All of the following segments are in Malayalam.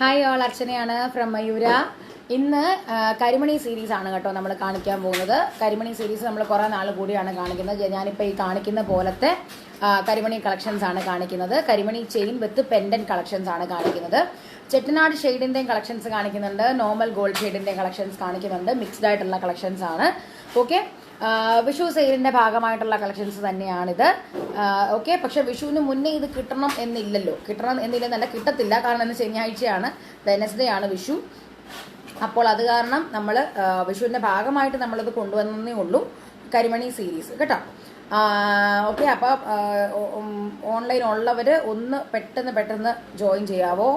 ഹായ് ഓൾ, അർച്ചനയാണ് ഫ്രം മയൂര. ഇന്ന് കരിമണി സീരീസ് ആണ് കേട്ടോ നമ്മൾ കാണിക്കാൻ പോകുന്നത്. കരിമണി സീരീസ് നമ്മൾ കുറേ നാൾ കൂടിയാണ് കാണിക്കുന്നത്. ഞാനിപ്പോൾ ഈ കാണിക്കുന്ന പോലത്തെ കരിമണി കളക്ഷൻസ് ആണ് കാണിക്കുന്നത്. കരിമണി ചെയിൻ വിത്ത് പെൻഡന്റ് കളക്ഷൻസ് ആണ് കാണിക്കുന്നത്. ചെട്ടിനാട് ഷെയ്ഡിൻ്റെയും കളക്ഷൻസ് കാണിക്കുന്നുണ്ട്, നോർമൽ ഗോൾഡ് ഷെയ്ഡിൻ്റെയും കളക്ഷൻസ് കാണിക്കുന്നുണ്ട്. മിക്സ്ഡ് ആയിട്ടുള്ള കളക്ഷൻസ് ആണ്. ഓക്കെ, വിഷു സെയിലിൻ്റെ ഭാഗമായിട്ടുള്ള കളക്ഷൻസ് തന്നെയാണിത്. ഓക്കെ, പക്ഷെ വിഷുവിന് മുന്നേ ഇത് കിട്ടണം എന്നില്ലെന്നല്ല, കിട്ടത്തില്ല. കാരണം ഇന്ന് ശനിയാഴ്ചയാണ്, വെനസ്ഡേ ആണ് വിഷു. അപ്പോൾ അത് കാരണം നമ്മൾ വിഷുവിൻ്റെ ഭാഗമായിട്ട് നമ്മളിത് കൊണ്ടുവന്നേ ഉള്ളൂ, കരിമണി സീരീസ് കേട്ടോ. ഓക്കെ, അപ്പോൾ ഓൺലൈൻ ഉള്ളവർ ഒന്ന് പെട്ടെന്ന് ജോയിൻ ചെയ്യാവോ?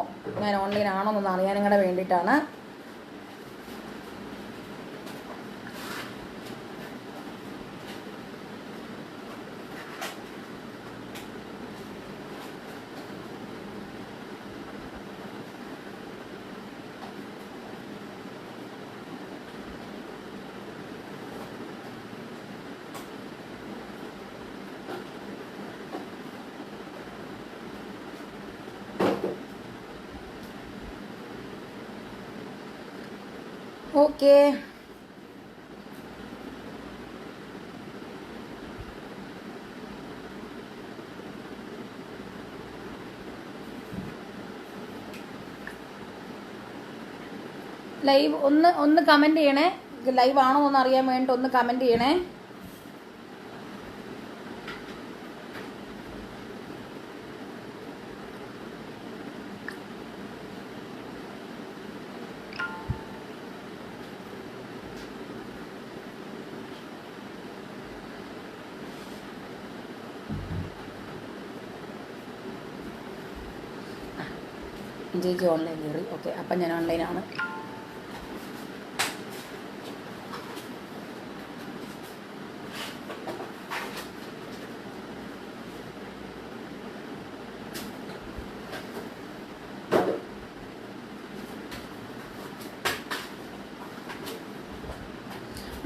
ഞാൻ ഓൺലൈൻ ആണോ എന്നൊന്ന് അറിയാനും കൂടെ വേണ്ടിയിട്ടാണ്. ഓക്കെ, ലൈവ് ഒന്ന് കമന്റ് ചെയ്യണേ. ലൈവ് ആണോ എന്ന് അറിയാൻ വേണ്ടി ഒന്ന് കമന്റ് ചെയ്യണേ. ചേച്ചി ഓൺലൈൻ കയറി. ഓക്കെ, അപ്പം ഞാൻ ഓൺലൈനാണ്.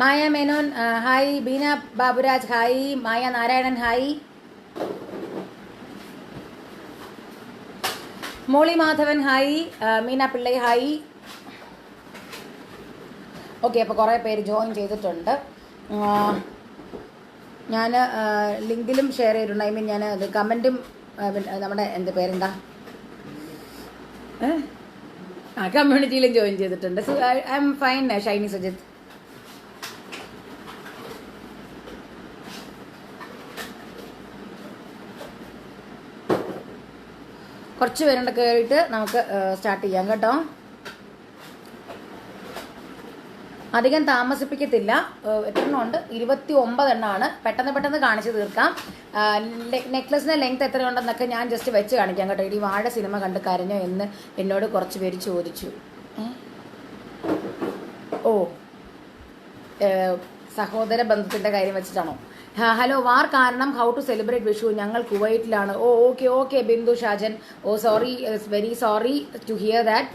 Maya Menon hi, Beena Baburaj hi, Maya Narayanan hi, Molly Madhavan hi, Meena Pillai hi. Okay, അപ്പോൾ കുറേ പേര് ജോയിൻ ചെയ്തിട്ടുണ്ട്. ഞാൻ ലിങ്കിലും ഷെയർ ചെയ്തിട്ടുണ്ട്. ഐ മീൻ ഞാൻ അത് കമൻറ്റും നമ്മുടെ പേരെന്താ കമ്മ്യൂണിറ്റിയിലും ജോയിൻ ചെയ്തിട്ടുണ്ട്. So I am fine. Shiny Sujith, കുറച്ച് പേരുണ്ട്, കയറിയിട്ട് നമുക്ക് സ്റ്റാർട്ട് ചെയ്യാം കേട്ടോ. അധികം താമസിപ്പിക്കത്തില്ല. എത്ര ഉണ്ട്? 29 എണ്ണമാണ്. പെട്ടെന്ന് കാണിച്ചു തീർക്കാം. നെക്ലസിന്റെ ലെങ്ത് എത്രയുണ്ടെന്നൊക്കെ ഞാൻ ജസ്റ്റ് വെച്ച് കാണിക്കാം കേട്ടോ. ഇടി വാഴ സിനിമ കണ്ട് കരഞ്ഞോ എന്ന് എന്നോട് കുറച്ച് പേര് ചോദിച്ചു. ഓ, സഹോദര ബന്ധത്തിന്റെ കാര്യം വെച്ചിട്ടാണോ? ഹലോ, വാർ കാരണം ഹൗ ടു സെലിബ്രേറ്റ് വിഷു? ഞങ്ങൾ കുവൈറ്റിലാണ്. Oh okay Bindu Shajan. Oh sorry, very sorry to hear that.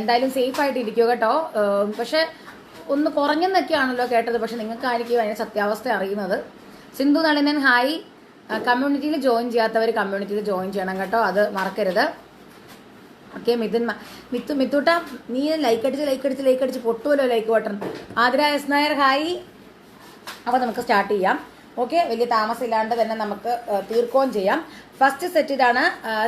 എന്തായാലും സേഫ് ആയിട്ട് ഇരിക്കുക കേട്ടോ. പക്ഷെ ഒന്ന് കുറഞ്ഞെന്നൊക്കെയാണല്ലോ കേട്ടത്. പക്ഷെ നിങ്ങൾക്കായിരിക്കും അതിന്റെ സത്യാവസ്ഥ അറിയുന്നത്. സിന്ധു നളിനൻ ഹായ്. കമ്മ്യൂണിറ്റിയിൽ ജോയിൻ ചെയ്യാത്തവർ കമ്മ്യൂണിറ്റിയിൽ ജോയിൻ ചെയ്യണം കേട്ടോ, അത് മറക്കരുത്. ഓക്കെ, മിത്തുട്ട നീ ലൈക്ക് അടിച്ച് പൊട്ടുമല്ലോ like button. Athira S Nair hi. അപ്പോൾ നമുക്ക് സ്റ്റാർട്ട് ചെയ്യാം. ഓക്കെ, വലിയ താമസമില്ലാണ്ട് തന്നെ നമുക്ക് തീർക്കുകയും ചെയ്യാം. ഫസ്റ്റ് സെറ്റ് ഇതാണ്.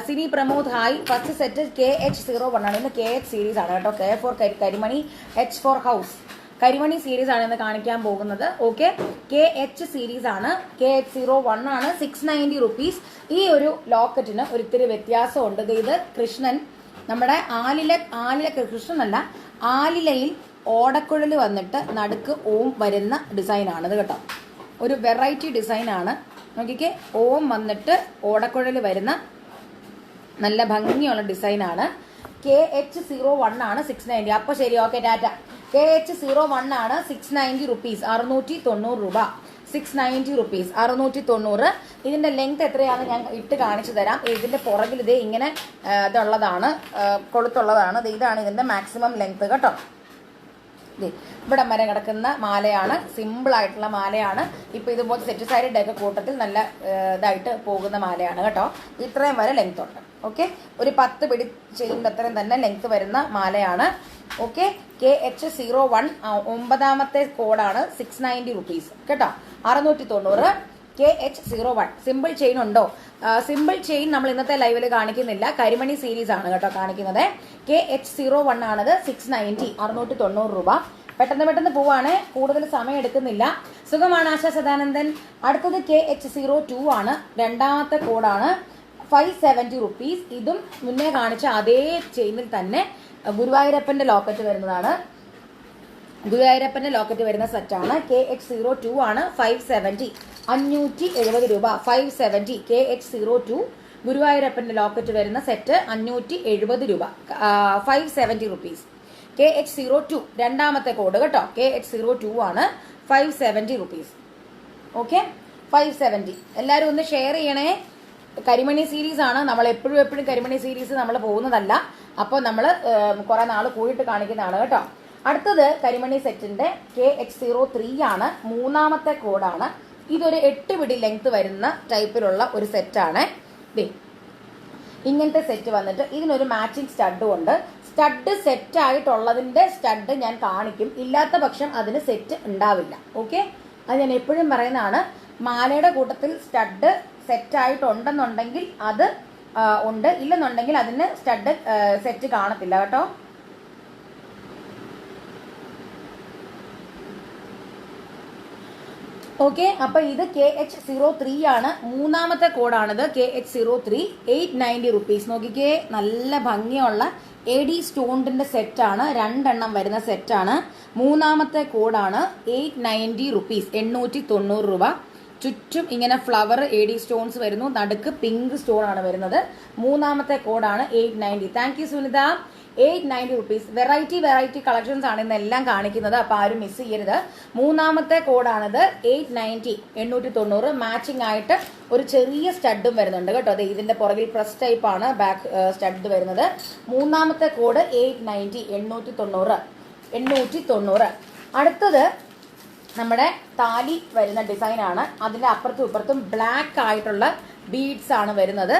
Sini Pramod hi. First set KH01 ആണ്. ഇന്ന് KH സീരീസ് ആണ് കേട്ടോ. K ഫോർ കരിമണി, H ഫോർ ഹൗസ്. കരിമണി സീരീസ് ആണ് ഇന്ന് കാണിക്കാൻ പോകുന്നത്. ഓക്കെ, KH സീരീസ് ആണ്. KH01 ആണ്. 690 റുപ്പീസ്. ഈ ഒരു ലോക്കറ്റിന് ഒരിത്തിരി വ്യത്യാസമുണ്ട്. ഇത് കൃഷ്ണൻ, നമ്മുടെ ആലില കൃഷ്ണനല്ല, ആലിലയിൽ ഓടക്കുഴൽ വന്നിട്ട് നടുക്ക് ഓം വരുന്ന ഡിസൈനാണിത് കേട്ടോ. ഒരു വെറൈറ്റി ഡിസൈനാണ്. നോക്കിക്കേ, ഓം വന്നിട്ട് ഓടക്കുഴൽ വരുന്ന നല്ല ഭംഗിയുള്ള ഡിസൈനാണ്. KH01 ആണ്. 690. അപ്പോൾ ശരി, ഓക്കെ ടാറ്റ. KH01 ആണ്. 690 റുപ്പീസ്, 690 രൂപ. 690 റുപ്പീസ്, 690. ഇതിന്റെ ലെങ്ത് എത്രയാണെന്ന് ഞാൻ ഇട്ട് കാണിച്ചു തരാം. ഇതിന്റെ പുറകിൽ ഇതേ ഇങ്ങനെ ഇതുള്ളതാണ്, കൊളുത്തുള്ളതാണ്. ഇതാണ് ഇതിന്റെ മാക്സിമം ലെങ്ത് കേട്ടോ. ഇവിടെ വരെ കിടക്കുന്ന മാലയാണ്, സിമ്പിൾ ആയിട്ടുള്ള മാലയാണ്. ഇപ്പോൾ ഇതുപോലെ സെറ്റ് സാരിയുടെ ഒക്കെ കൂട്ടത്തിൽ നല്ല ഇതായിട്ട് പോകുന്ന മാലയാണ് കേട്ടോ. ഇത്രയും വരെ ലെങ്ത് ഉണ്ട്. ഓക്കെ, ഒരു 10 പിടി ചെയ്യുമ്പോൾ അത്രയും തന്നെ ലെങ്ത് വരുന്ന മാലയാണ്. ഓക്കെ, KH01 9ാമത്തെ കോഡാണ് 690 റുപ്പീസ് കേട്ടോ. 690. KH01 സിമ്പിൾ ചെയിൻ ഉണ്ടോ? സിമ്പിൾ ചെയിൻ നമ്മൾ ഇന്നത്തെ ലൈവിൽ കാണിക്കുന്നില്ല, കരിമണി സീരീസ് ആണ് കേട്ടോ കാണിക്കുന്നത്. KH01 ആണത് 690, 690 രൂപ. പെട്ടെന്ന് പോവാണ്, കൂടുതൽ സമയം എടുക്കുന്നില്ല. സുഖമാണ് ആശാ സദാനന്ദൻ. അടുത്തത് KH02 ആണ്, 2ാമത്തെ കോഡാണ് 570 റുപ്പീസ്. ഇതും മുന്നേ കാണിച്ച അതേ ചെയിനിൽ തന്നെ ഗുരുവായൂരപ്പന്റെ ലോക്കറ്റ് വരുന്നതാണ്. ഗുരുവായൂരപ്പന്റെ ലോക്കറ്റ് വരുന്ന സെറ്റാണ്. KH02 ആണ് 570, 570 രൂപ. 570 KH02 ഗുരുവായൂരപ്പന്റെ ലോക്കറ്റ് വരുന്ന സെറ്റ് 570 രൂപ, 570 റുപ്പീസ്. KH02 2ാമത്തെ കോഡ് കേട്ടോ. KH02 ആണ് 570 റുപ്പീസ്. ഓക്കെ, 570. എല്ലാവരും ഒന്ന് ഷെയർ ചെയ്യണേ. കരിമണി സീരീസ് ആണ്, നമ്മൾ എപ്പോഴും കരിമണി സീരീസ് നമ്മൾ പോകുന്നതല്ല. അപ്പോൾ നമ്മൾ കുറെ നാൾ കൂടിയിട്ട് കാണിക്കുന്നതാണ് കേട്ടോ. അടുത്തത് കരിമണി സെറ്റിന്റെ KH03 ആണ്, 3ാമത്തെ കോഡാണ്. ഇതൊരു 8 പിടി ലെങ്ത് വരുന്ന ടൈപ്പിലുള്ള ഒരു സെറ്റാണ്. ഇങ്ങനത്തെ സെറ്റ് വന്നിട്ട് ഇതിനൊരു മാച്ചിങ് സ്റ്റഡും ഉണ്ട്. സ്റ്റഡ് സെറ്റ് ആയിട്ടുള്ളതിന്റെ സ്റ്റഡ് ഞാൻ കാണിക്കും, ഇല്ലാത്ത പക്ഷം അതിന് സെറ്റ് ഉണ്ടാവില്ല. ഓക്കെ, അത് ഞാൻ എപ്പോഴും പറയുന്നതാണ്. മാലയുടെ കൂട്ടത്തിൽ സ്റ്റഡ് സെറ്റ് ആയിട്ടുണ്ടെന്നുണ്ടെങ്കിൽ അത് ഉണ്ട്, ഇല്ലെന്നുണ്ടെങ്കിൽ അതിന് സ്റ്റഡ് സെറ്റ് കാണത്തില്ല കേട്ടോ. ഓക്കെ, അപ്പൊ ഇത് KH03 ആണ്, 3ാമത്തെ കോഡാണിത്. KH03 890 rupees. നോക്കിക്കേ, നല്ല ഭംഗിയുള്ള AD സ്റ്റോണിന്റെ സെറ്റാണ്, 2 എണ്ണം വരുന്ന സെറ്റാണ്. 3ാമത്തെ കോഡാണ് 890 റുപ്പീസ്, 890 രൂപ. ചുറ്റും ഇങ്ങനെ ഫ്ലവർ AD സ്റ്റോൺസ് വരുന്നു, നടുക്ക് പിങ്ക് സ്റ്റോൺ ആണ് വരുന്നത്. 3ാമത്തെ കോഡാണ് 890. Thank you Sunitha. 890 rupees. Variety collections ആണ് ഇന്നെല്ലാം കാണിക്കുന്നത്, അപ്പൊ ആരും മിസ് ചെയ്യരുത്. 3ാമത്തെ കോഡാണിത് 890, 890. മാച്ചിങ് ആയിട്ട് ഒരു ചെറിയ സ്റ്റഡും വരുന്നുണ്ട് കേട്ടോ. അതെ, ഇതിന്റെ പുറകിൽ പ്രസ് ടൈപ്പ് ആണ് ബാക്ക് സ്റ്റഡ് വരുന്നത്. 3ാമത്തെ കോഡ് 890, 890. അടുത്തത് നമ്മുടെ താലി വരുന്ന ഡിസൈൻ ആണ്. അതിന്റെ അപ്പുറത്തും ഇപ്പുറത്തും ബ്ലാക്ക് ആയിട്ടുള്ള ബീഡ്സ് ആണ് വരുന്നത്.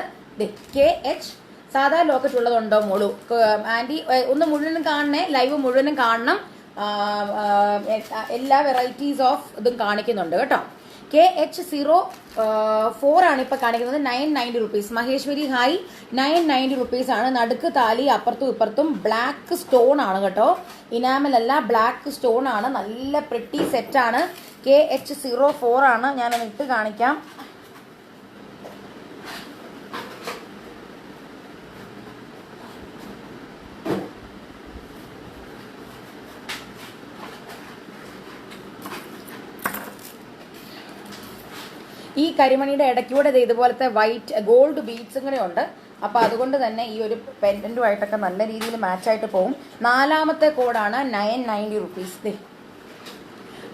KH സാധാ ലോക്കറ്റ് ഉള്ളതുണ്ടോ മോളു? ആന്റി ഒന്ന് മുഴുവനും കാണണേ, ലൈവ് മുഴുവനും കാണണം. എല്ലാ വെറൈറ്റീസ് ഓഫ് ഇതും കാണിക്കുന്നുണ്ട് കേട്ടോ. KH04 ആണ് ഇപ്പൊ കാണിക്കുന്നത്, 990 റുപ്പീസ്. മഹേശ്വരി ഹായ്, 990 റുപ്പീസ് ആണ്. നടുക്ക് താലി, അപ്പുറത്തും ഇപ്പുറത്തും ബ്ലാക്ക് സ്റ്റോൺ ആണ് കേട്ടോ. ഇനാമൽ അല്ല, ബ്ലാക്ക് സ്റ്റോൺ ആണ്. നല്ല പ്രിട്ടി സെറ്റ് ആണ്. KH04 ആണ്. ഞാനൊന്ന് ഇട്ട് കാണിക്കാം. ഈ കരിമണിയുടെ ഇടയ്ക്കൂടെ ഇതുപോലത്തെ വൈറ്റ് ഗോൾഡ് ബീഡ്സും കൂടെ ഉണ്ട്. അപ്പൊ അതുകൊണ്ട് തന്നെ ഈ ഒരു പെൻഡന്റുമായിട്ടൊക്കെ നല്ല രീതിയിൽ മാച്ചായിട്ട് പോകും. 4ാമത്തെ കോഡാണ് 990 റുപ്പീസ്.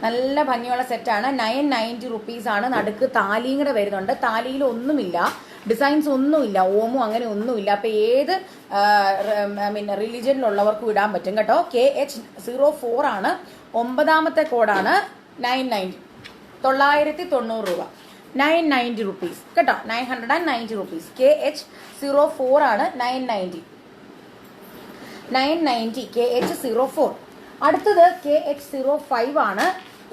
നല്ല ഭംഗിയുള്ള സെറ്റാണ്. 990 റുപ്പീസ് ആണ്. നടുക്ക് താലിയും കൂടെ വരുന്നുണ്ട്. താലിയിൽ ഒന്നുമില്ല, ഡിസൈൻസ് ഒന്നുമില്ല, ഓമോ അങ്ങനെ ഒന്നുമില്ല. അപ്പൊ ഏത് റിലീജിയനിലുള്ളവർക്കും ഇടാൻ പറ്റും കേട്ടോ. KH04 ആണ്. 9ാമത്തെ കോഡാണ് 990, 990 രൂപ. 990 റുപ്പീസ് കേട്ടോ. 990 റുപ്പീസ്. KH04 ആണ്. 990 KH04. അടുത്തത് KH05 ആണ്.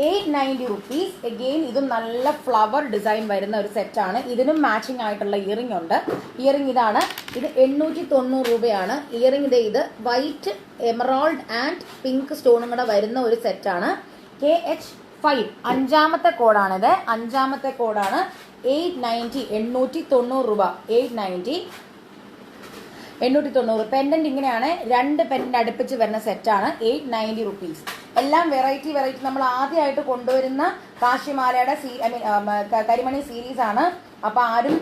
890 റുപ്പീസ്. എഗെയിൻ ഇതും നല്ല ഫ്ലവർ ഡിസൈൻ വരുന്ന ഒരു സെറ്റാണ്. ഇതിനും മാച്ചിങ് ആയിട്ടുള്ള ഇയറിംഗ് ഉണ്ട്. ഇയറിംഗ് ഇതാണ്. ഇത് 890 രൂപയാണ്. ഇയറിംഗ് ഇത് വൈറ്റ് എമറാൾഡ് ആൻഡ് പിങ്ക് സ്റ്റോണും കൂടെ വരുന്ന ഒരു സെറ്റാണ്. KH5 5ാമത്തെ കോഡാണിത്. 5ാമത്തെ കോഡാണ് 890, 890 രൂപ. 890. പെൻഡന്റ് ഇങ്ങനെയാണ്. 2 പെൻഡന്റ് അടുപ്പിച്ച് വരുന്ന സെറ്റാണ്. 890 റുപ്പീസ്. എല്ലാം വെറൈറ്റി നമ്മൾ ആദ്യമായിട്ട് കൊണ്ടുവരുന്ന കാശിമാലയുടെ കരിമണി സീരീസ് ആണ്. അപ്പൊ ആരും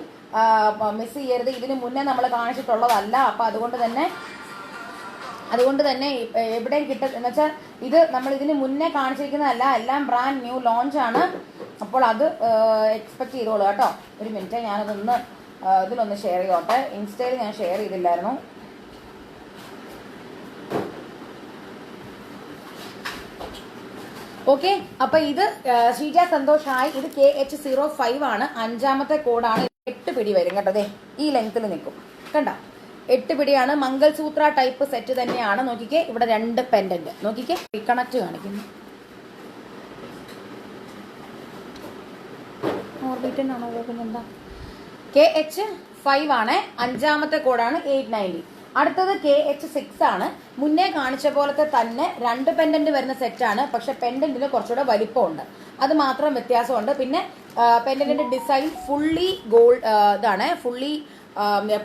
മിസ് ചെയ്യരുത്. ഇതിന് മുന്നേ നമ്മൾ കാണിച്ചിട്ടുള്ളതല്ല. അപ്പൊ അതുകൊണ്ട് തന്നെ എവിടെയും എന്ന് വെച്ചാൽ ഇത് നമ്മൾ ഇതിന് മുന്നേ കാണിച്ചിരിക്കുന്നതല്ല, എല്ലാം ബ്രാൻഡ് ന്യൂ ലോഞ്ച് ആണ്. അപ്പോൾ അത് എക്സ്പെക്ട് ചെയ്തോളൂ കേട്ടോ. ഒരു മിനിറ്റ്, ഞാനതൊന്ന് ഇതിലൊന്ന് ഷെയർ ചെയ്തോട്ടെ. ഇൻസ്റ്റയിൽ ഞാൻ ഷെയർ ചെയ്തില്ലായിരുന്നു. ഓക്കെ, അപ്പൊ ഇത് ശ്രീജ സന്തോഷ് ഹായ്. ഇത് KH05 ആണ്, 5ാമത്തെ കോഡാണ്. 8 പിടി വരും കേട്ടോ. അതെ ഈ ലെങ്ത്തിൽ നിൽക്കും കണ്ട, 8 പിടിയാണ്. മംഗൾസൂത്ര ടൈപ്പ് സെറ്റ് തന്നെയാണ്. നോക്കിക്കേ, ഇവിടെ 2 പെൻഡന്റ്. നോക്കിക്കേ, റീകണക്ട് കാണിക്കുന്നു. എന്താ KH5 ആണ്, 5ാമത്തെ കോഡാണ് 890. അടുത്തത് KH6 ആണ്. മുന്നേ കാണിച്ച പോലത്തെ തന്നെ 2 പെൻഡന്റ് വരുന്ന സെറ്റാണ്. പക്ഷെ പെൻഡന്റിന് കുറച്ചുകൂടെ വലിപ്പമുണ്ട്, അത് മാത്രം വ്യത്യാസമുണ്ട്. പിന്നെ പെൻഡന്റിന്റെ ഡിസൈൻ ഫുള്ളി ഗോൾഡ് ഇതാണ്, ഫുള്ളി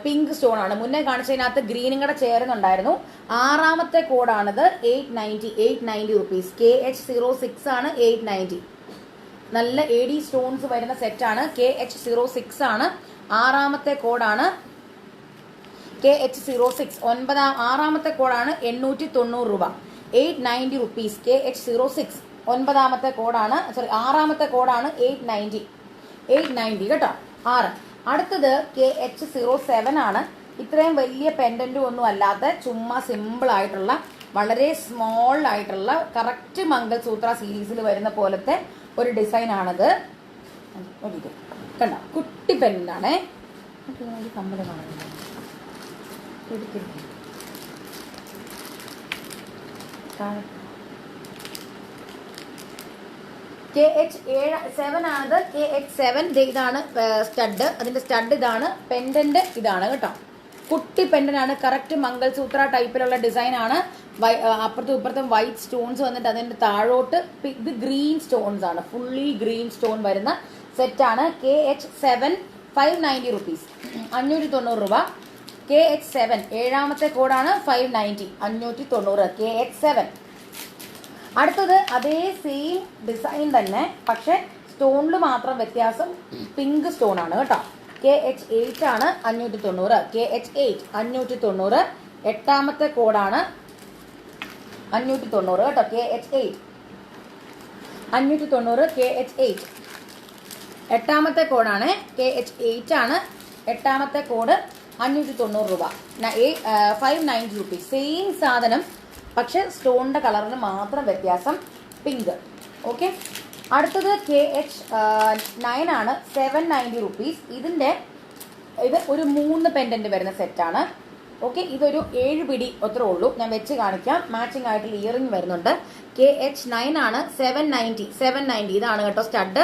പിങ്ക് സ്റ്റോൺ ആണ്. മുന്നേ കാണിച്ചതിനകത്ത് ഗ്രീനും കൂടെ ചേരുന്നുണ്ടായിരുന്നു. 6ാമത്തെ കോഡാണിത്. 890 റുപ്പീസ്. KH06 ആണ്, 890. നല്ല AD സ്റ്റോൺസ് വരുന്ന സെറ്റാണ്. KH06 ആണ്, 6ാമത്തെ കോഡാണ്. KH06 6ാമത്തെ കോഡാണ് 890 രൂപ. 890 റുപ്പീസ്. KH06 9ാമത്തെ കോഡാണ്, സോറി 6ാമത്തെ കോഡാണ് 890 കേട്ടോ. 6. അടുത്തത് KH07 ആണ്. ഇത്രയും വലിയ പെൻഡന്റും ഒന്നും അല്ലാത്ത ചുമ്മാ സിമ്പിൾ ആയിട്ടുള്ള വളരെ സ്മോൾ ആയിട്ടുള്ള കറക്റ്റ് മംഗൾസൂത്ര സീരീസിൽ വരുന്ന പോലത്തെ ഒരു ഡിസൈൻ ആണത്. കണ്ട, കുട്ടി പെൻഡാണേ. കമ്പനി കാണുന്നത് KH7 ആണത്. KH7 ഇതാണ് സ്റ്റഡ്. അതിന്റെ സ്റ്റഡ് ഇതാണ്, പെൻഡന്റ് ഇതാണ് കേട്ടോ. കുട്ടി പെൻഡന്റ് ആണ്, കറക്റ്റ് മംഗൾസൂത്ര ടൈപ്പിലുള്ള ഡിസൈൻ ആണ്. അപ്പുറത്തും ഇപ്പുറത്തും വൈറ്റ് സ്റ്റോൺസ് വന്നിട്ട് അതിന്റെ താഴോട്ട് ഇത് ഗ്രീൻ സ്റ്റോൺസ് ആണ്. ഫുള്ളി ഗ്രീൻ സ്റ്റോൺ വരുന്ന സെറ്റാണ്. KH7 590 റുപ്പീസ്, 590 രൂപ. KH7 7ാമത്തെ കോഡാണ്, 590, 590. KH7. അടുത്തത് അതേ സെയിം ഡിസൈൻ തന്നെ, പക്ഷെ സ്റ്റോണിൽ മാത്രം വ്യത്യാസം, പിങ്ക് സ്റ്റോൺ ആണ് കേട്ടോ. KH8 ആണ്, 590. KH8 590. 8ാമത്തെ കോഡാണ്, 590 കേട്ടോ. KH8 590. KH8 8ാമത്തെ കോഡാണ്. KH8 ആണ്, 8ാമത്തെ കോഡ്, 590 രൂപ. 590 റുപ്പീസ്. സെയിം സാധനം, പക്ഷെ സ്റ്റോണിന്റെ കളറിന് മാത്രം വ്യത്യാസം, പിങ്ക്. ഓക്കെ, അടുത്തത് KH9 ആണ്, 790 റുപ്പീസ്. ഇത് ഒരു 3 പെൻഡന്റ് വരുന്ന സെറ്റാണ്. ഓക്കെ, ഇതൊരു 7 പിടി അത്രേ ഉള്ളൂ. ഞാൻ വെച്ച് കാണിക്കാം. മാച്ചിങ് ആയിട്ടുള്ള ഇയറിംഗ് വരുന്നുണ്ട്. KH9 ആണ്, 790. ഇതാണ് കേട്ടോ സ്റ്റഡ്.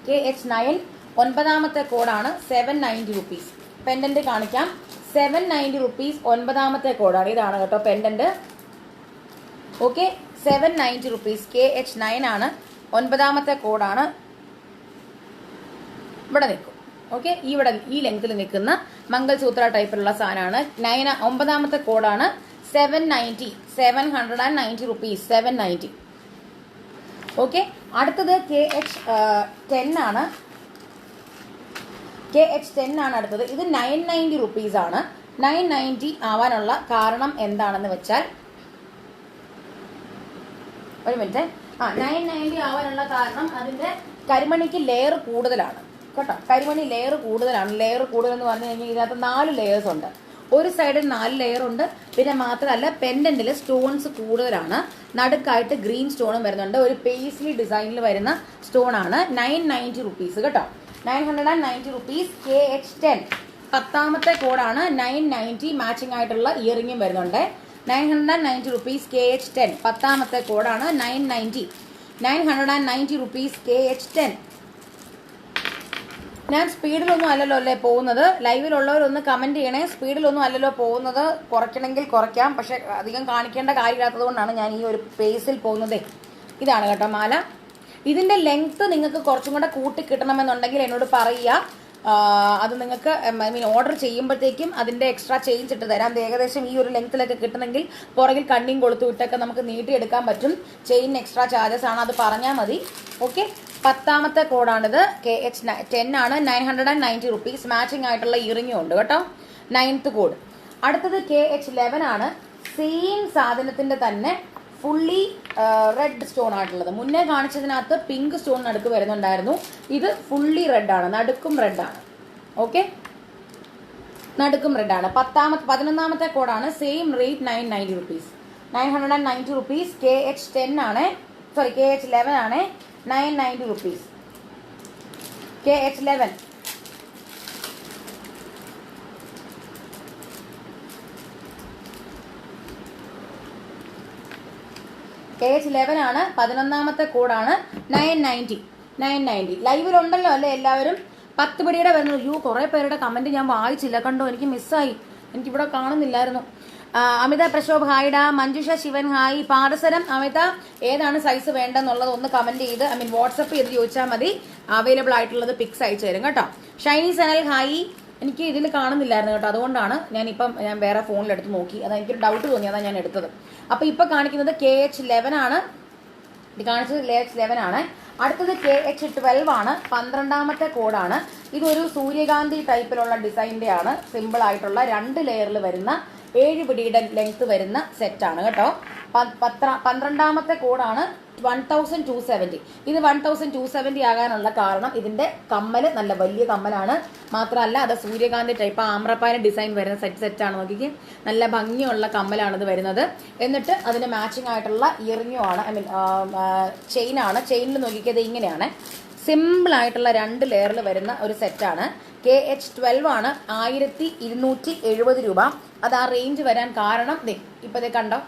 KH9 9ാമത്തെ കോഡാണ്, 790 റുപ്പീസ്. പെൻഡന്റ് കാണിക്കാം. 790 റുപ്പീസ് 9ാമത്തെ കോഡാണ്. ഇതാണ് കേട്ടോ പെൻഡന്റ്. Okay, 790 rupees. KH9 ആണ്, 9ാമത്തെ കോഡാണ്. ഇവിടെ നിൽക്കും. ഓക്കെ, ഇവിടെ ഈ ലെങ്ത്തിൽ നിൽക്കുന്ന മംഗൾസൂത്ര ടൈപ്പിലുള്ള സാധനമാണ്. 9ാമത്തെ കോഡാണ്. 790 റുപ്പീസ്. 790. ഓക്കെ, അടുത്തത് KH10 ആണ്. KH10 ആണ് അടുത്തത്. ഇത് 990 റുപ്പീസ് ആണ്. 990 ആവാനുള്ള കാരണം എന്താണെന്ന് വെച്ചാൽ, ഒരു മിനിറ്റ്. 990 ആവാനുള്ള കാരണം അതിന്റെ കരിമണിക്ക് ലെയർ കൂടുതലാണ് കേട്ടോ. കരിമണി ലെയർ കൂടുതലാണ്. ലെയർ കൂടുതലെന്ന് പറഞ്ഞു കഴിഞ്ഞാൽ ഇതിനകത്ത് 4 ലെയേഴ്സ് ഉണ്ട്. ഒരു സൈഡിൽ 4 ലെയർ ഉണ്ട്. പിന്നെ മാത്രമല്ല പെൻഡന്റിൽ സ്റ്റോൺസ് കൂടുതലാണ്. നടുക്കായിട്ട് ഗ്രീൻ സ്റ്റോണും വരുന്നുണ്ട്. ഒരു പേസ്ലി ഡിസൈനിൽ വരുന്ന സ്റ്റോൺ ആണ്. 990 റുപ്പീസ് കേട്ടോ. 990 റുപ്പീസ്. KH10 10ാമത്തെ കോഡാണ്. 990 മാച്ചിങ് ആയിട്ടുള്ള ഇയറിംഗും വരുന്നുണ്ട്. 990 റുപ്പീസ്. KH10 10ാമത്തെ കോഡാണ്. 990 റുപ്പീസ്. KH10. ഞാൻ സ്പീഡിലൊന്നും അല്ലല്ലോ അല്ലേ പോകുന്നത്. ലൈവിലുള്ളവരൊന്ന് കമന്റ് ചെയ്യണേ. സ്പീഡിലൊന്നും അല്ലല്ലോ പോകുന്നത്. കുറയ്ക്കണമെങ്കിൽ കുറയ്ക്കാം, പക്ഷെ അധികം കാണിക്കേണ്ട കാര്യമില്ലാത്തത് കൊണ്ടാണ് ഞാൻ ഈ ഒരു പേസിൽ പോകുന്നത്. ഇതാണ് കേട്ടോ മാല. ഇതിന്റെ ലെങ്ത് നിങ്ങൾക്ക് കുറച്ചും കൂടെ കൂട്ടി കിട്ടണമെന്നുണ്ടെങ്കിൽ എന്നോട് പറയുക. അത് നിങ്ങൾക്ക് ഓർഡർ ചെയ്യുമ്പോഴത്തേക്കും അതിന്റെ എക്സ്ട്രാ ചേഞ്ച് ഇട്ട് തരാം. ഏകദേശം ഈ ഒരു ലെങ്ത്തിലൊക്കെ കിട്ടണമെങ്കിൽ പുറകിൽ കണ്ണിയും കൊളുത്തു വിട്ടൊക്കെ നമുക്ക് നീട്ടിയെടുക്കാൻ പറ്റും. ചെയിൻ എക്സ്ട്രാ ചാർജസ് ആണ്, അത് പറഞ്ഞാൽ മതി. ഓക്കെ, 10ാമത്തെ കോഡാണിത്. KH10 ആണ്. 990 റുപ്പീസ്. മാച്ചിങ് ആയിട്ടുള്ള ഇയറിംഗും ഉണ്ട് കേട്ടോ. 9th code. അടുത്തത് KH11 ആണ്. സെയിം സാധനത്തിന്റെ തന്നെ ഫുള്ളി റെഡ് സ്റ്റോൺ ആയിട്ടുള്ളത്. മുന്നേ കാണിച്ചതിനകത്ത് പിങ്ക് സ്റ്റോൺ നടുക്ക് വരുന്നുണ്ടായിരുന്നു. ഇത് ഫുള്ളി റെഡ് ആണ്, നടുക്കും റെഡ് ആണ്. ഓക്കെ, നടുക്കും റെഡ് ആണ്. 11ാമത്തെ കോഡാണ്. Same rate 990 rupees. 990 rupees. KH10 ആണ്. സോറി KH11 ആണ് 990 റുപ്പീസ്. KH11 ആണ്. 11ാമത്തെ കോഡാണ് 990. ലൈവിലുണ്ടല്ലോ അല്ലേ എല്ലാവരും? 10 പിടിയുടെ വരുന്നു. കുറേ പേരുടെ കമന്റ് ഞാൻ വായിച്ചില്ല, കണ്ടോ, എനിക്ക് മിസ്സായി, എനിക്കിവിടെ കാണുന്നില്ലായിരുന്നു. അമിത പ്രശോഭ് ഹായിഡ, മഞ്ജുഷ ശിവൻ ഹായ്. പാദസരം അമിത ഏതാണ് സൈസ് വേണ്ടെന്നുള്ളത് ഒന്ന് കമന്റ് ചെയ്ത് വാട്സപ്പ് ചെയ്ത് ചോദിച്ചാൽ മതി. അവൈലബിൾ ആയിട്ടുള്ളത് പിക്സ് അയച്ചു തരും കേട്ടോ. ഷൈനി സനൽ ഹായ്. എനിക്ക് ഇതിൽ കാണുന്നില്ലായിരുന്നു കേട്ടോ, അതുകൊണ്ടാണ് ഞാൻ വേറെ ഫോണിലെടുത്ത് നോക്കി. അതാ എനിക്കൊരു ഡൗട്ട് തോന്നി, അതാണ് ഞാൻ എടുത്തത്. അപ്പൊ ഇപ്പൊ കാണിക്കുന്നത് KH11 ആണ്. ഇത് കാണിച്ചത് KH11 ആണ്. അടുത്തത് KH12 ആണ്. 12ാമത്തെ കോഡാണ്. ഇതൊരു സൂര്യകാന്തി ടൈപ്പിലുള്ള ഡിസൈൻ്റെ ആണ്. സിമ്പിൾ ആയിട്ടുള്ള 2 ലെയറിൽ വരുന്ന 7 പിടിയുടെ ലെങ്ത് വരുന്ന സെറ്റാണ് കേട്ടോ. 12ാമത്തെ കോഡാണ് 1270. ഇത് 1270 ആകാനുള്ള കാരണം ഇതിന്റെ കമ്മല് നല്ല വലിയ കമ്മലാണ്. മാത്രമല്ല അത് സൂര്യകാന്തി ടൈപ്പ് ആമ്രപ്പായ ഡിസൈൻ വരുന്ന സെറ്റാണ്. നോക്കിക്ക്, നല്ല ഭംഗിയുള്ള കമ്മലാണ് ഇത് വരുന്നത്. എന്നിട്ട് അതിന് മാച്ചിങ് ആയിട്ടുള്ള ഇയറിംഗും ആണ്, ചെയിനാണ്. ചെയിനിൽ നോക്കിക്കത് ഇങ്ങനെയാണ്. സിമ്പിൾ ആയിട്ടുള്ള 2 ലെയറിൽ വരുന്ന ഒരു സെറ്റാണ്. KH12 ആണ്. 1270 രൂപ. അത് ആ റേഞ്ച് വരാൻ കാരണം ഇപ്പൊ കണ്ടോ,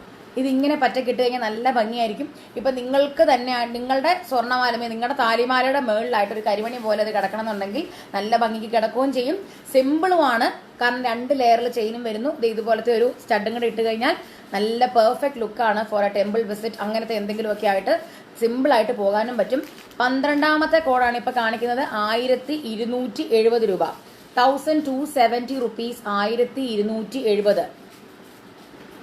ഇതിങ്ങനെ പറ്റക്കിട്ട് കഴിഞ്ഞാൽ നല്ല ഭംഗിയായിരിക്കും. ഇപ്പൊ നിങ്ങൾക്ക് തന്നെ നിങ്ങളുടെ സ്വർണ്ണമാലമേ നിങ്ങളുടെ താലിമാലയുടെ മുകളിലായിട്ട് ഒരു കരിമണി പോലെ അത് കിടക്കണം എന്നുണ്ടെങ്കിൽ നല്ല ഭംഗിക്ക് കിടക്കുകയും ചെയ്യും. സിമ്പിളുമാണ്, കാരണം 2 ലെയറിൽ ചെയിനും വരുന്നു. ഇതുപോലത്തെ ഒരു സ്റ്റഡും കൂടെ ഇട്ട് കഴിഞ്ഞാൽ നല്ല പെർഫെക്റ്റ് ലുക്കാണ് ഫോർ എ ടെമ്പിൾ വിസിറ്റ്. അങ്ങനത്തെ എന്തെങ്കിലുമൊക്കെ ആയിട്ട് സിമ്പിളായിട്ട് പോകാനും പറ്റും. 12ാമത്തെ കോഡാണ് ഇപ്പൊ കാണിക്കുന്നത്. 1270 രൂപ. 1270 റുപ്പീസ്. 1270.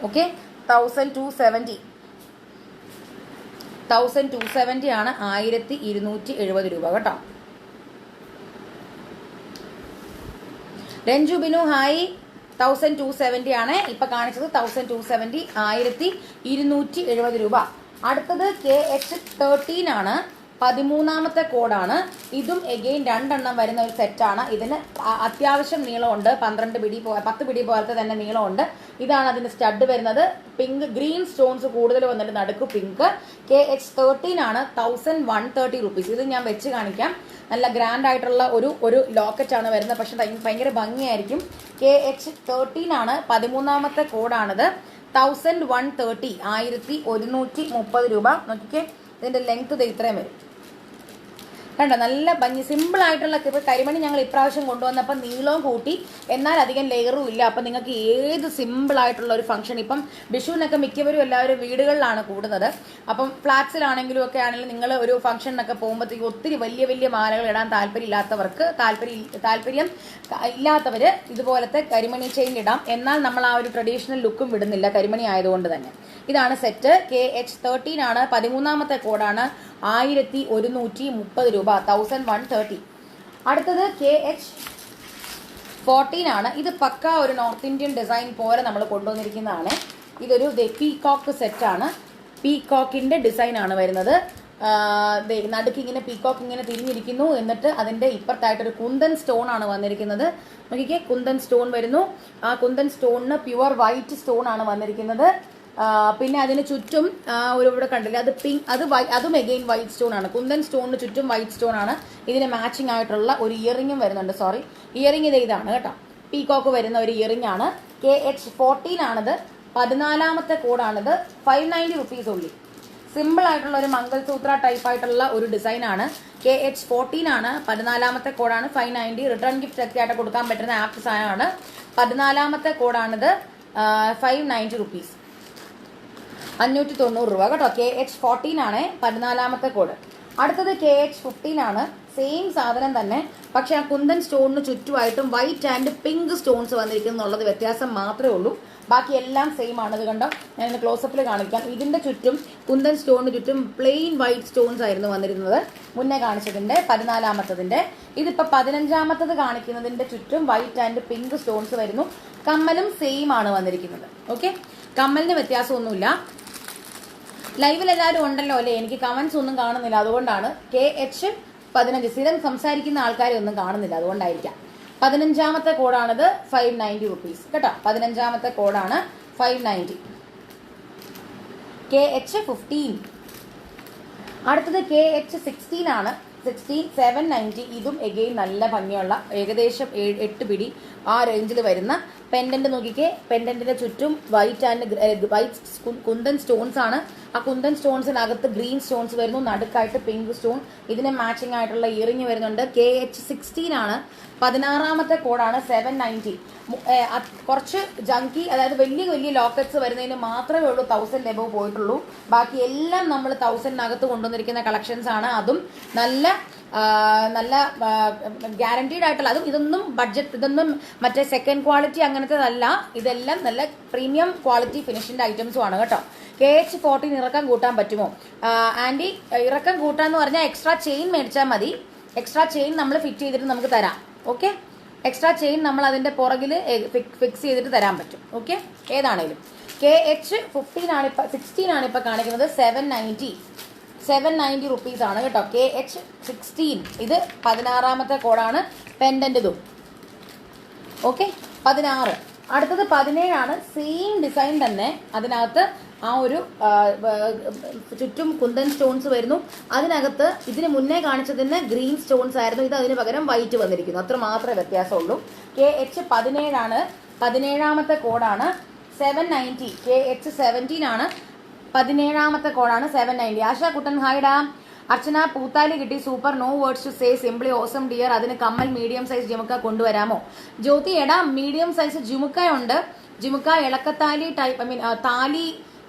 ഓക്കെ, 1270 ആണ്. 1270 രൂപ കേട്ടോ. രഞ്ജു ബിനു ഹായ്. 1270 ആണ് ഇപ്പൊ കാണിച്ചത്. 1270, 1270 രൂപ. അടുത്തത് KH13 ആണ്. 13ാമത്തെ കോഡാണ്. ഇതും എഗെയിൻ 2 എണ്ണം വരുന്ന ഒരു സെറ്റാണ്. ഇതിന് അത്യാവശ്യം നീളമുണ്ട്. 10 പിടി പോലത്തെ തന്നെ നീളമുണ്ട്. ഇതാണ് അതിന്റെ സ്റ്റഡ് വരുന്നത്. പിങ്ക് ഗ്രീൻ സ്റ്റോൺസ് കൂടുതൽ വന്നിട്ട് നടുക്ക് പിങ്ക്. KH13 ആണ്. 1130 റുപ്പീസ്. ഇത് ഞാൻ വെച്ച് കാണിക്കാം. നല്ല ഗ്രാൻഡ് ആയിട്ടുള്ള ഒരു ലോക്കറ്റ് ആണ് വരുന്നത്. പക്ഷെ ഭയങ്കര ഭംഗിയായിരിക്കും. KH13 ആണ്. 13ാമത്തെ കോഡാണിത്. 1130, 1130 രൂപ. നോക്കിക്കേ, ഇതിന്റെ ലെങ്ത് ഇത്രയും വരും. കണ്ടോ, നല്ല ഭംഗി. സിമ്പിൾ ആയിട്ടുള്ള കരിമണി ഞങ്ങൾ ഇപ്രാവശ്യം കൊണ്ടുവന്നപ്പോൾ നീളവും കൂട്ടി, എന്നാൽ അധികം ലെയറും ഇല്ല. അപ്പം നിങ്ങൾക്ക് ഏത് സിമ്പിൾ ആയിട്ടുള്ള ഒരു ഫംഗ്ഷൻ, ഇപ്പം വിഷുവിനൊക്കെ മിക്കവരും എല്ലാവരും വീടുകളിലാണ് കൂടുന്നത്. അപ്പം ഫ്ലാറ്റ്സിലാണെങ്കിലും ഒക്കെ ആണെങ്കിലും നിങ്ങൾ ഒരു ഫംഗ്ഷനൊക്കെ പോകുമ്പോഴത്തേക്ക് ഒത്തിരി വലിയ വലിയ മാലകൾ ഇടാൻ താല്പര്യം ഇല്ലാത്തവർ ഇതുപോലത്തെ കരിമണി ചെയിൻ ഇടാം. എന്നാൽ നമ്മൾ ആ ഒരു ട്രഡീഷണൽ ലുക്കും വിടുന്നില്ല, കരിമണി ആയതുകൊണ്ട് തന്നെ. ഇതാണ് സെറ്റ്. KH13 ആണ്. 13ാമത്തെ കോഡാണ്. 1130 രൂപ. 1130. അടുത്തത് KH14 ആണ്. ഇത് പക്ക ഒരു നോർത്ത് ഇന്ത്യൻ ഡിസൈൻ പോലെ നമ്മൾ കൊണ്ടുവന്നിരിക്കുന്നതാണ്. ഇതൊരു പീകോക്ക് സെറ്റാണ്. പീകോക്കിന്റെ ഡിസൈൻ ആണ് വരുന്നത്. നടുക്ക് ഇങ്ങനെ പീകോക്ക് ഇങ്ങനെ തിരിഞ്ഞിരിക്കുന്നു. എന്നിട്ട് അതിന്റെ ഇപ്പുറത്തായിട്ടൊരു കുന്തൻ സ്റ്റോൺ ആണ് വന്നിരിക്കുന്നത്. നോക്കിക്കേ, കുന്തൻ സ്റ്റോൺ വരുന്നു. ആ കുന്തൻ സ്റ്റോണിന് പ്യുവർ വൈറ്റ് സ്റ്റോൺ ആണ് വന്നിരിക്കുന്നത്. പിന്നെ അതിന് ചുറ്റും ഇവിടെ കണ്ടില്ല, അത് പിങ്ക്, അതും എഗെയിൻ വൈറ്റ് സ്റ്റോൺ ആണ്. കുന്തൻ സ്റ്റോണിന് ചുറ്റും വൈറ്റ് സ്റ്റോൺ ആണ്. ഇതിന് മാച്ചിങ് ആയിട്ടുള്ള ഒരു ഇയറിംഗും വരുന്നുണ്ട്. ഇയറിംഗ് ഇതാണ് കേട്ടോ. പീകോക്ക് വരുന്ന ഒരു ഇയറിംഗ് ആണ്. KH14 ആണിത്. 14ാമത്തെ കോഡാണിത്. 590 റുപ്പീസ് ഉള്ളി. സിമ്പിൾ ആയിട്ടുള്ള ഒരു മംഗൾസൂത്ര ടൈപ്പ് ആയിട്ടുള്ള ഒരു ഡിസൈൻ ആണ്. KH14 ആണ്. 14ാമത്തെ കോഡാണ്. 590. റിട്ടേൺ ഗിഫ്റ്റ് ഒക്കെ ആയിട്ട് കൊടുക്കാൻ പറ്റുന്ന ആപ്പ് സാധനമാണ്. 14ാമത്തെ കോഡാണിത്. 590 റുപ്പീസ്. 590 രൂപ കേട്ടോ. KH14 ആണ് 14ാമത്തെ കോഡ്. അടുത്തത് KH15 ആണ്. സെയിം സാധനം തന്നെ, പക്ഷെ ആ കുന്തൻ സ്റ്റോണിന് ചുറ്റുമായിട്ടും വൈറ്റ് ആൻഡ് പിങ്ക് സ്റ്റോൺസ് വന്നിരിക്കുന്നുള്ളത് വ്യത്യാസം മാത്രമേ ഉള്ളൂ. ബാക്കി എല്ലാം സെയിം ആണ്. ഇത് കണ്ടോ, ഞാൻ ഇന്ന് ക്ലോസപ്പിൽ കാണിക്കാം. ഇതിന്റെ ചുറ്റും കുന്തൻ സ്റ്റോണിന് ചുറ്റും പ്ലെയിൻ വൈറ്റ് സ്റ്റോൺസ് ആയിരുന്നു വന്നിരുന്നത് മുന്നേ കാണിച്ചതിന്റെ 14ാമത്തതിന്റെ. ഇതിപ്പോ 15ാമത്തത് കാണിക്കുന്നതിന്റെ ചുറ്റും വൈറ്റ് ആൻഡ് പിങ്ക് സ്റ്റോൺസ് വരുന്നു. കമ്മലും സെയിം ആണ് വന്നിരിക്കുന്നത്. ഓക്കെ, കമ്മലിന് വ്യത്യാസമൊന്നുമില്ല. ലൈവിൽ എല്ലാവരും ഉണ്ടല്ലോ അല്ലേ? എനിക്ക് കമന്റ്സ് ഒന്നും കാണുന്നില്ല, അതുകൊണ്ടാണ്. KH15 സ്ഥിരം സംസാരിക്കുന്ന ആൾക്കാരെ ഒന്നും കാണുന്നില്ല, അതുകൊണ്ടായിരിക്കാം. 15ാമത്തെ കോഡാണിത്. 590 റുപ്പീസ് കേട്ടോ. 15ാമത്തെ കോഡാണ് 590. KH15. അടുത്തത് KH16 ആണ്. 16 790. ഇതും എഗെയിൻ നല്ല ഭംഗിയുള്ള ഏകദേശം 8 പിടി ആ റേഞ്ചിൽ വരുന്ന പെൻഡന്റ്. നോക്കിക്കേ, പെൻഡന്റിന്റെ ചുറ്റും വൈറ്റ് കുന്തൻ സ്റ്റോൺസ് ആണ്. ആ കുന്തൻ സ്റ്റോൺസിനകത്ത് ഗ്രീൻ സ്റ്റോൺസ് വരുന്നു, നടുക്കായിട്ട് പിങ്ക് സ്റ്റോൺ. ഇതിന് മാച്ചിങ് ആയിട്ടുള്ള ഇയറിംഗ് വരുന്നുണ്ട്. KH16 ആണ്. 16ാമത്തെ കോഡാണ് 790. കുറച്ച് ജങ്കി, അതായത് വലിയ വലിയ ലോക്കറ്റ്സ് വരുന്നതിന് മാത്രമേ ഉള്ളൂ 1000 എബവ് പോയിട്ടുള്ളൂ. ബാക്കി എല്ലാം നമ്മൾ 1000-നകത്ത് കൊണ്ടുവന്നിരിക്കുന്ന കളക്ഷൻസ് ആണ്. അതും നല്ല ഗ്യാരണ്ടീഡ് ആയിട്ടുള്ള, അതും ഇതൊന്നും ബഡ്ജറ്റ്, ഇതൊന്നും മറ്റേ സെക്കൻഡ് ക്വാളിറ്റി അങ്ങനത്തേതല്ല. ഇതെല്ലാം നല്ല പ്രീമിയം ക്വാളിറ്റി ഫിനിഷിന്റെ ഐറ്റംസും ആണ് കേട്ടോ. KH14 ഇറക്കം കൂട്ടാൻ പറ്റുമോ ആൻറ്റി? ഇറക്കം കൂട്ടാന്ന് പറഞ്ഞാൽ എക്സ്ട്രാ ചെയിൻ മേടിച്ചാൽ മതി. എക്സ്ട്രാ ചെയിൻ നമ്മൾ ഫിറ്റ് ചെയ്തിട്ട് നമുക്ക് തരാം. ഓക്കെ, എക്സ്ട്രാ ചെയിൻ നമ്മൾ അതിന്റെ പുറകിൽ ഫിക്സ് ചെയ്തിട്ട് തരാൻ പറ്റും. ഓക്കെ, ഏതാണേലും. KH16 ആണ് ഇപ്പൊ 16 ആണ് ഇപ്പൊ കാണിക്കുന്നത്. 790 റുപ്പീസ് ആണ് കേട്ടോ. KH16. ഇത് 16ാമത്തെ കോഡാണ് പെൻഡന്റതും. ഓക്കെ, 16. അടുത്തത് 17 ആണ്. സെയിം ഡിസൈൻ തന്നെ. അതിനകത്ത് ആ ഒരു ചുറ്റും കുന്തൻ സ്റ്റോൺസ് വരുന്നു. അതിനകത്ത് ഇതിന് മുന്നേ കാണിച്ചതിന് ഗ്രീൻ സ്റ്റോൺസ് ആയിരുന്നു. ഇത് അതിന് പകരം വൈറ്റ് വന്നിരിക്കുന്നു. അത്ര മാത്രമേ വ്യത്യാസമുള്ളൂ. KH17 ആണ്. 17ാമത്തെ കോഡാണ് 790. KH17 ആണ്. 17ാമത്തെ കോഡാണ് 790. ആശ കുട്ടൻ ഹായ്ഡാ. അർച്ചന പൂത്താലി കിട്ടി, super, no words to say, simply awesome dear. അതിന് കമ്മൽ മീഡിയം സൈസ് ജിമുക്ക കൊണ്ടുവരാമോ? ജ്യോതി എടാ, മീഡിയം സൈസ് ജിമുക്ക ഉണ്ട്. ജിമുക്ക ഇളക്കത്താലി ടൈപ്പ്, ഐ മീൻ താലി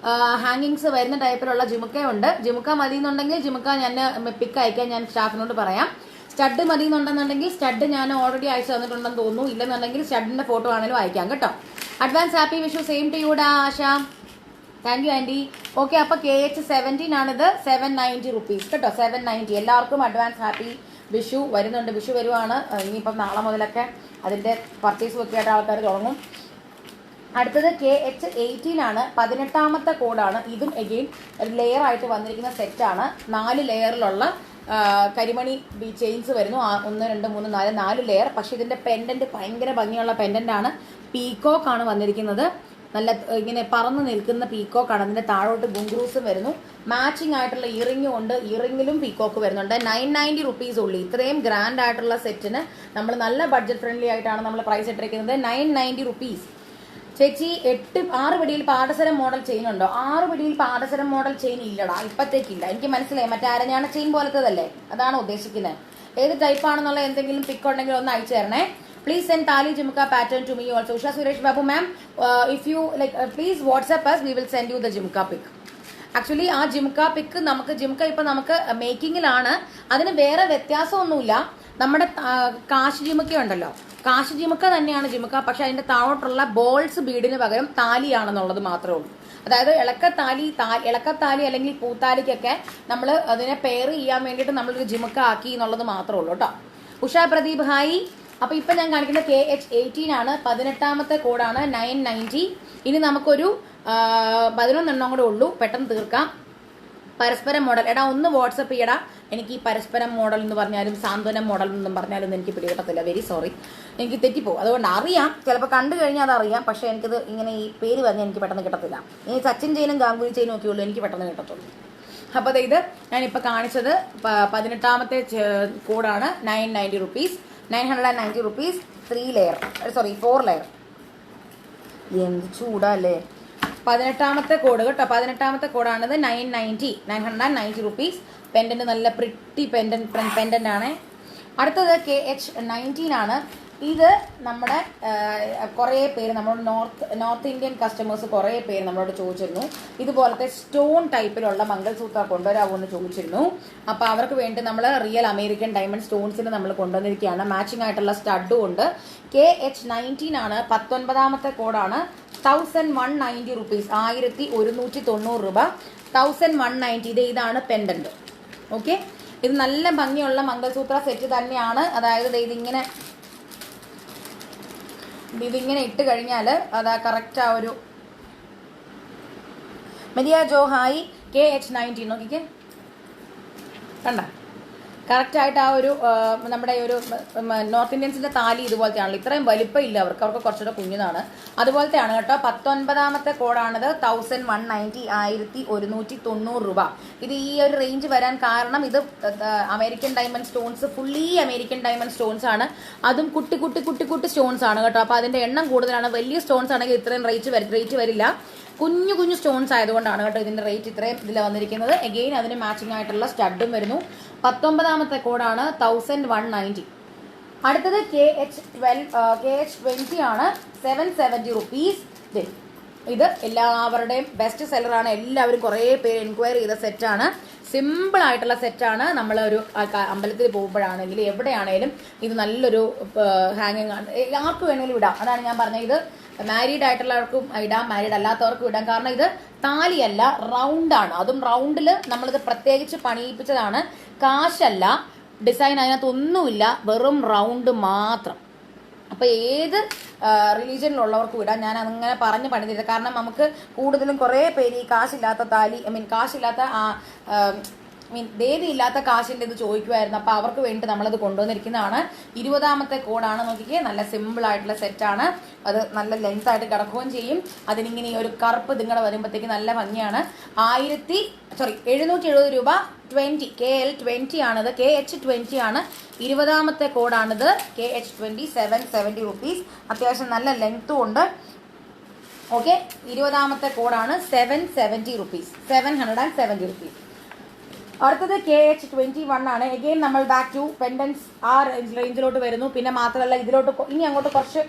ഹാങ്ങിങ്സ് വരുന്ന ടൈപ്പിലുള്ള ജിമുക്ക ഉണ്ട്. ജിമുക്ക മതി എന്നുണ്ടെങ്കിൽ ജിമുക്ക ഞാൻ പിക്ക് അയക്കാൻ ഞാൻ സ്റ്റാഫിനോട് പറയാം. സ്റ്റഡ് മതി എന്നുണ്ടെന്നുണ്ടെങ്കിൽ സ്റ്റഡ് ഞാൻ ഓൾറെഡി അയച്ചു തന്നിട്ടുണ്ടെന്ന് തോന്നുന്നു. ഇല്ലെന്നുണ്ടെങ്കിൽ സ്റ്റഡിന്റെ ഫോട്ടോ ആണെങ്കിലും അയക്കാം കേട്ടോ. Advance happy Vishu. Same to യൂടാ Asha. Thank you aunty. Okay, അപ്പൊ KH17 ആണിത്. 790 റുപ്പീസ് കേട്ടോ. 790. എല്ലാവർക്കും അഡ്വാൻസ് ഹാപ്പി വിഷു. വരുന്നുണ്ട്, വിഷു വരുവാണ്. ഇനിയിപ്പം നാളെ മുതലൊക്കെ അതിന്റെ പർച്ചേസ് ഒക്കെ ആയിട്ട് ആൾക്കാർ തുടങ്ങും. അടുത്തത് KH18 ആണ്. 18ാമത്തെ കോഡാണ്. ഇതും എഗെയിൻ ലെയർ ആയിട്ട് വന്നിരിക്കുന്ന സെറ്റാണ്. 4 ലെയറിലുള്ള കരിമണി ചെയിൻസ് വരുന്നു. 1 2 3 4 4 ലെയർ. പക്ഷെ ഇതിന്റെ പെൻഡന്റ് ഭയങ്കര ഭംഗിയുള്ള പെൻഡന്റ് ആണ്. പീകോക്ക് ആണ് വന്നിരിക്കുന്നത്. നല്ല ഇങ്ങനെ പറന്ന് നിൽക്കുന്ന പീകോക്കാണ്. അതിന്റെ താഴോട്ട് ബുങ്ക്രൂസും വരുന്നു. മാച്ചിങ് ആയിട്ടുള്ള ഇയറിംഗും ഉണ്ട്. ഇയറിംഗിലും പീകോക്ക് വരുന്നുണ്ട്. 990 റുപ്പീസ് ഉള്ളൂ. ഇത്രയും ഗ്രാൻഡ് ആയിട്ടുള്ള സെറ്റിന് നമ്മൾ നല്ല ബഡ്ജറ്റ് ഫ്രണ്ട്ലി ആയിട്ടാണ് നമ്മൾ പ്രൈസ് ഇട്ടിരിക്കുന്നത്. 990 റുപ്പീസ്. ചേച്ചി 6 പിടിയിൽ പാദസരം മോഡൽ ചെയിൻ ഉണ്ടോ? 6 പിടിയിൽ പാദസരം മോഡൽ ചെയിൻ ഇല്ലടാ, ഇപ്പത്തേക്കില്ല. എനിക്ക് മനസ്സിലായി, മറ്റേ അരഞ്ഞാണ ചെയിൻ പോലത്തതല്ലേ, അതാണ് ഉദ്ദേശിക്കുന്നത്. ഏത് ടൈപ്പ് ആണെന്നുള്ള എന്തെങ്കിലും പിക്ക് ഉണ്ടെങ്കിൽ ഒന്ന് അയച്ചു തരണേ. Please send Tali Jimka pattern to me also. Usha Suresh Babu ma'am, if you like, please WhatsApp us. We will send you the Jimka pic. Actually ആ ജിംക പിക്ക് നമുക്ക് ജിംക ഇപ്പൊ നമുക്ക് മേക്കിങ്ങിലാണ്. അതിന് വേറെ വ്യത്യാസമൊന്നുമില്ല. നമ്മുടെ കാശ് ജിമുക്ക ഉണ്ടല്ലോ, കാശ് ജിമുക്ക തന്നെയാണ് ജിമുക്ക. പക്ഷെ അതിന്റെ താഴോട്ടുള്ള ബോൾസ് ബീഡിന് പകരം താലിയാണെന്നുള്ളത് മാത്രമേ ഉള്ളൂ. അതായത് ഇളക്കത്താലി അല്ലെങ്കിൽ പൂത്താലിക്കൊക്കെ നമ്മൾ അതിനെ പെയർ ചെയ്യാൻ വേണ്ടിയിട്ട് നമ്മളൊരു ജിമുക്ക ആക്കി എന്നുള്ളത് മാത്രമേ ഉള്ളൂ കേട്ടോ. ഉഷ പ്രദീപ് ഹായ്. അപ്പൊ ഇപ്പൊ ഞാൻ കാണിക്കുന്ന KH18 ആണ്. 18ാമത്തെ കോഡാണ് 990. ഇനി നമുക്കൊരു 11 കൂടെ ഉള്ളൂ, പെട്ടെന്ന് തീർക്കാം. പരസ്പരം മോഡൽ എടാ ഒന്ന് വാട്സപ്പ് ചെയ്യടാ. എനിക്ക് ഈ പരസ്പരം മോഡൽ എന്ന് പറഞ്ഞാലും സാന്ത്വനം മോഡൽ എന്നും പറഞ്ഞാലും എനിക്ക് പിടികിട്ടത്തില്ല. വെരി സോറി, എനിക്ക് തെറ്റിപ്പോകും. അതുകൊണ്ട് അറിയാം, ചിലപ്പോൾ കണ്ടു കഴിഞ്ഞാൽ അതറിയാം. പക്ഷെ എനിക്കത് ഇങ്ങനെ ഈ പേര് പറഞ്ഞാൽ എനിക്ക് പെട്ടെന്ന് കിട്ടത്തില്ല. ഈ സച്ചിൻ ചെയിനും ഗാംഗുലി ചെയിനും ഒക്കെ ഉള്ളൂ എനിക്ക് പെട്ടെന്ന് കിട്ടത്തുള്ളൂ. അപ്പോൾ ഇത് ഞാനിപ്പോൾ കാണിച്ചത് 18ാമത്തെ കോഡാണ്. 990 റുപ്പീസ്. 990 റുപ്പീസ്. 4 ലെയർ. എന്ത് ചൂടാ അല്ലേ. 18ാമത്തെ കോഡ് കേട്ടോ. 18ാമത്തെ കോഡാണിത്. 990 റുപ്പീസ്. പെൻഡന്റ് നല്ല പ്രിട്ടി പെൻഡന്റ് ആണ്. അടുത്തത് KH19 ആണ്. ഇത് നമ്മുടെ കുറേ പേര് നമ്മളോട് നോർത്ത് ഇന്ത്യൻ കസ്റ്റമേഴ്സ് കുറേ പേര് നമ്മളോട് ചോദിച്ചിരുന്നു, ഇതുപോലത്തെ സ്റ്റോൺ ടൈപ്പിലുള്ള മംഗൾസൂത്ര കൊണ്ടുവരാമോ എന്ന് ചോദിച്ചിരുന്നു. അപ്പോൾ അവർക്ക് വേണ്ടി നമ്മൾ റിയൽ അമേരിക്കൻ ഡയമണ്ട് സ്റ്റോൺസിന് നമ്മൾ കൊണ്ടുവന്നിരിക്കുകയാണ്. മാച്ചിങ് ആയിട്ടുള്ള സ്റ്റഡും ഉണ്ട്. KH19 ആണ്. 19ാമത്തെ കോഡാണ്. 1190 റുപ്പീസ്. 1190 രൂപ. 1190. ഇതാണ് പെൻഡന്റ്. ഓക്കെ, ഇത് നല്ല ഭംഗിയുള്ള മംഗൾസൂത്ര സെറ്റ് തന്നെയാണ്. അതായത് ഇതിങ്ങനെ ഇട്ട് കഴിഞ്ഞാൽ അതാ കറക്റ്റ് ആ ഒരു മെരിയ ജോ ഹായ്. KH19 നോക്കിക്കേ, കണ്ട കറക്റ്റായിട്ട് ആ ഒരു നമ്മുടെ ഒരു നോർത്ത് ഇന്ത്യൻസിന്റെ താലി ഇതുപോലത്തെ ആണല്ലോ, ഇത്രയും വലിപ്പം ഇല്ല അവർക്ക് കുറച്ചുകൂടെ കുഞ്ഞതാണ്. അതുപോലത്തെയാണ് കേട്ടോ. 19ാമത്തെ കോഡാണിത്. 1190, 1190 രൂപ. ഇത് ഈ ഒരു റേഞ്ച് വരാൻ കാരണം ഇത് American diamond stones, fully American diamond stones ആണ്. അതും കുട്ടി കുട്ടി കുട്ടി കുട്ടി സ്റ്റോൺസ് ആണ് കേട്ടോ. അപ്പോൾ അതിന്റെ എണ്ണം കൂടുതലാണ്. വലിയ സ്റ്റോൺസ് ആണെങ്കിൽ ഇത്രയും റേറ്റ് വരില്ല. കുഞ്ഞു കുഞ്ഞു സ്റ്റോൺസ് ആയതുകൊണ്ടാണ് കേട്ടോ ഇതിന്റെ റേറ്റ് ഇത്രയും ഇതിൽ വന്നിരിക്കുന്നത്. എഗെയിൻ അതിന് മാച്ചിങ് ആയിട്ടുള്ള സ്റ്റഡും വരുന്നു. 19ാമത്തെ കോഡാണ് 1190. അടുത്തത് KH20 ആണ്. 770 റുപ്പീസ്. ഇത് എല്ലാവരുടെയും ബെസ്റ്റ് സെല്ലറാണ്. എല്ലാവരും കുറേ പേര് എൻക്വയറി ചെയ്ത സെറ്റാണ്. സിമ്പിൾ ആയിട്ടുള്ള സെറ്റാണ്. നമ്മളൊരു അമ്പലത്തിൽ പോകുമ്പോഴാണെങ്കിലും എവിടെയാണേലും ഇത് നല്ലൊരു ഹാങ്ങിങ് ആണ്. ആർക്ക് വേണമെങ്കിലും ഇടാം. അതാണ് ഞാൻ പറഞ്ഞത്. ഇത് മാരീഡ് ആയിട്ടുള്ളവർക്കും ഇടാം, മാരീഡ് അല്ലാത്തവർക്കും ഇടാം. കാരണം ഇത് താലിയല്ല, റൗണ്ടാണ്. അതും റൗണ്ടിൽ നമ്മളിത് പ്രത്യേകിച്ച് പണിയിപ്പിച്ചതാണ്. കാശല്ല, ഡിസൈൻ അതിനകത്തൊന്നുമില്ല, വെറും റൗണ്ട് മാത്രം. അപ്പോൾ ഏത് റിലീജിയനിലുള്ളവർക്കും ഇടാം. ഞാൻ അങ്ങനെ പറഞ്ഞ് പണിതില്ല. കാരണം നമുക്ക് കൂടുതലും കുറേ പേര് ഈ കാശില്ലാത്ത താലി, കാശില്ലാത്ത ദേവി ഇല്ലാത്ത കാശിൻ്റെ ഇത് ചോദിക്കുമായിരുന്നു. അപ്പോൾ അവർക്ക് വേണ്ടി നമ്മളത് കൊണ്ടുവന്നിരിക്കുന്നതാണ്. 20ാമത്തെ കോഡാണ്. നോക്കിക്കേ, നല്ല സിമ്പിൾ ആയിട്ടുള്ള സെറ്റാണ്. അത് നല്ല ലെങ്ത് ആയിട്ട് കിടക്കുകയും ചെയ്യും. അതിനിങ്ങനെ ഈ ഒരു കറുപ്പ് ഇതിങ്ങനെ വരുമ്പോഴത്തേക്ക് നല്ല ഭംഗിയാണ്. 770 രൂപ. 20 KL20 ആണിത്. KH20 ആണ്. 20ാമത്തെ കോഡാണിത്. KH20, 770 rupees. അത്യാവശ്യം നല്ല ലെങ്ത്തും ഉണ്ട്. ഓക്കെ, 20ാമത്തെ കോഡാണ് 770 റുപ്പീസ്. 770 റുപ്പീസ്. അടുത്തത് KH21 ആണ്. എഗെയിൻ നമ്മൾ ബാക്ക് ടു പെൻഡൻസ് ആ റേഞ്ചിലോട്ട് വരുന്നു. പിന്നെ മാത്രമല്ല ഇതിലോട്ട് ഇനി അങ്ങോട്ട് കുറച്ച്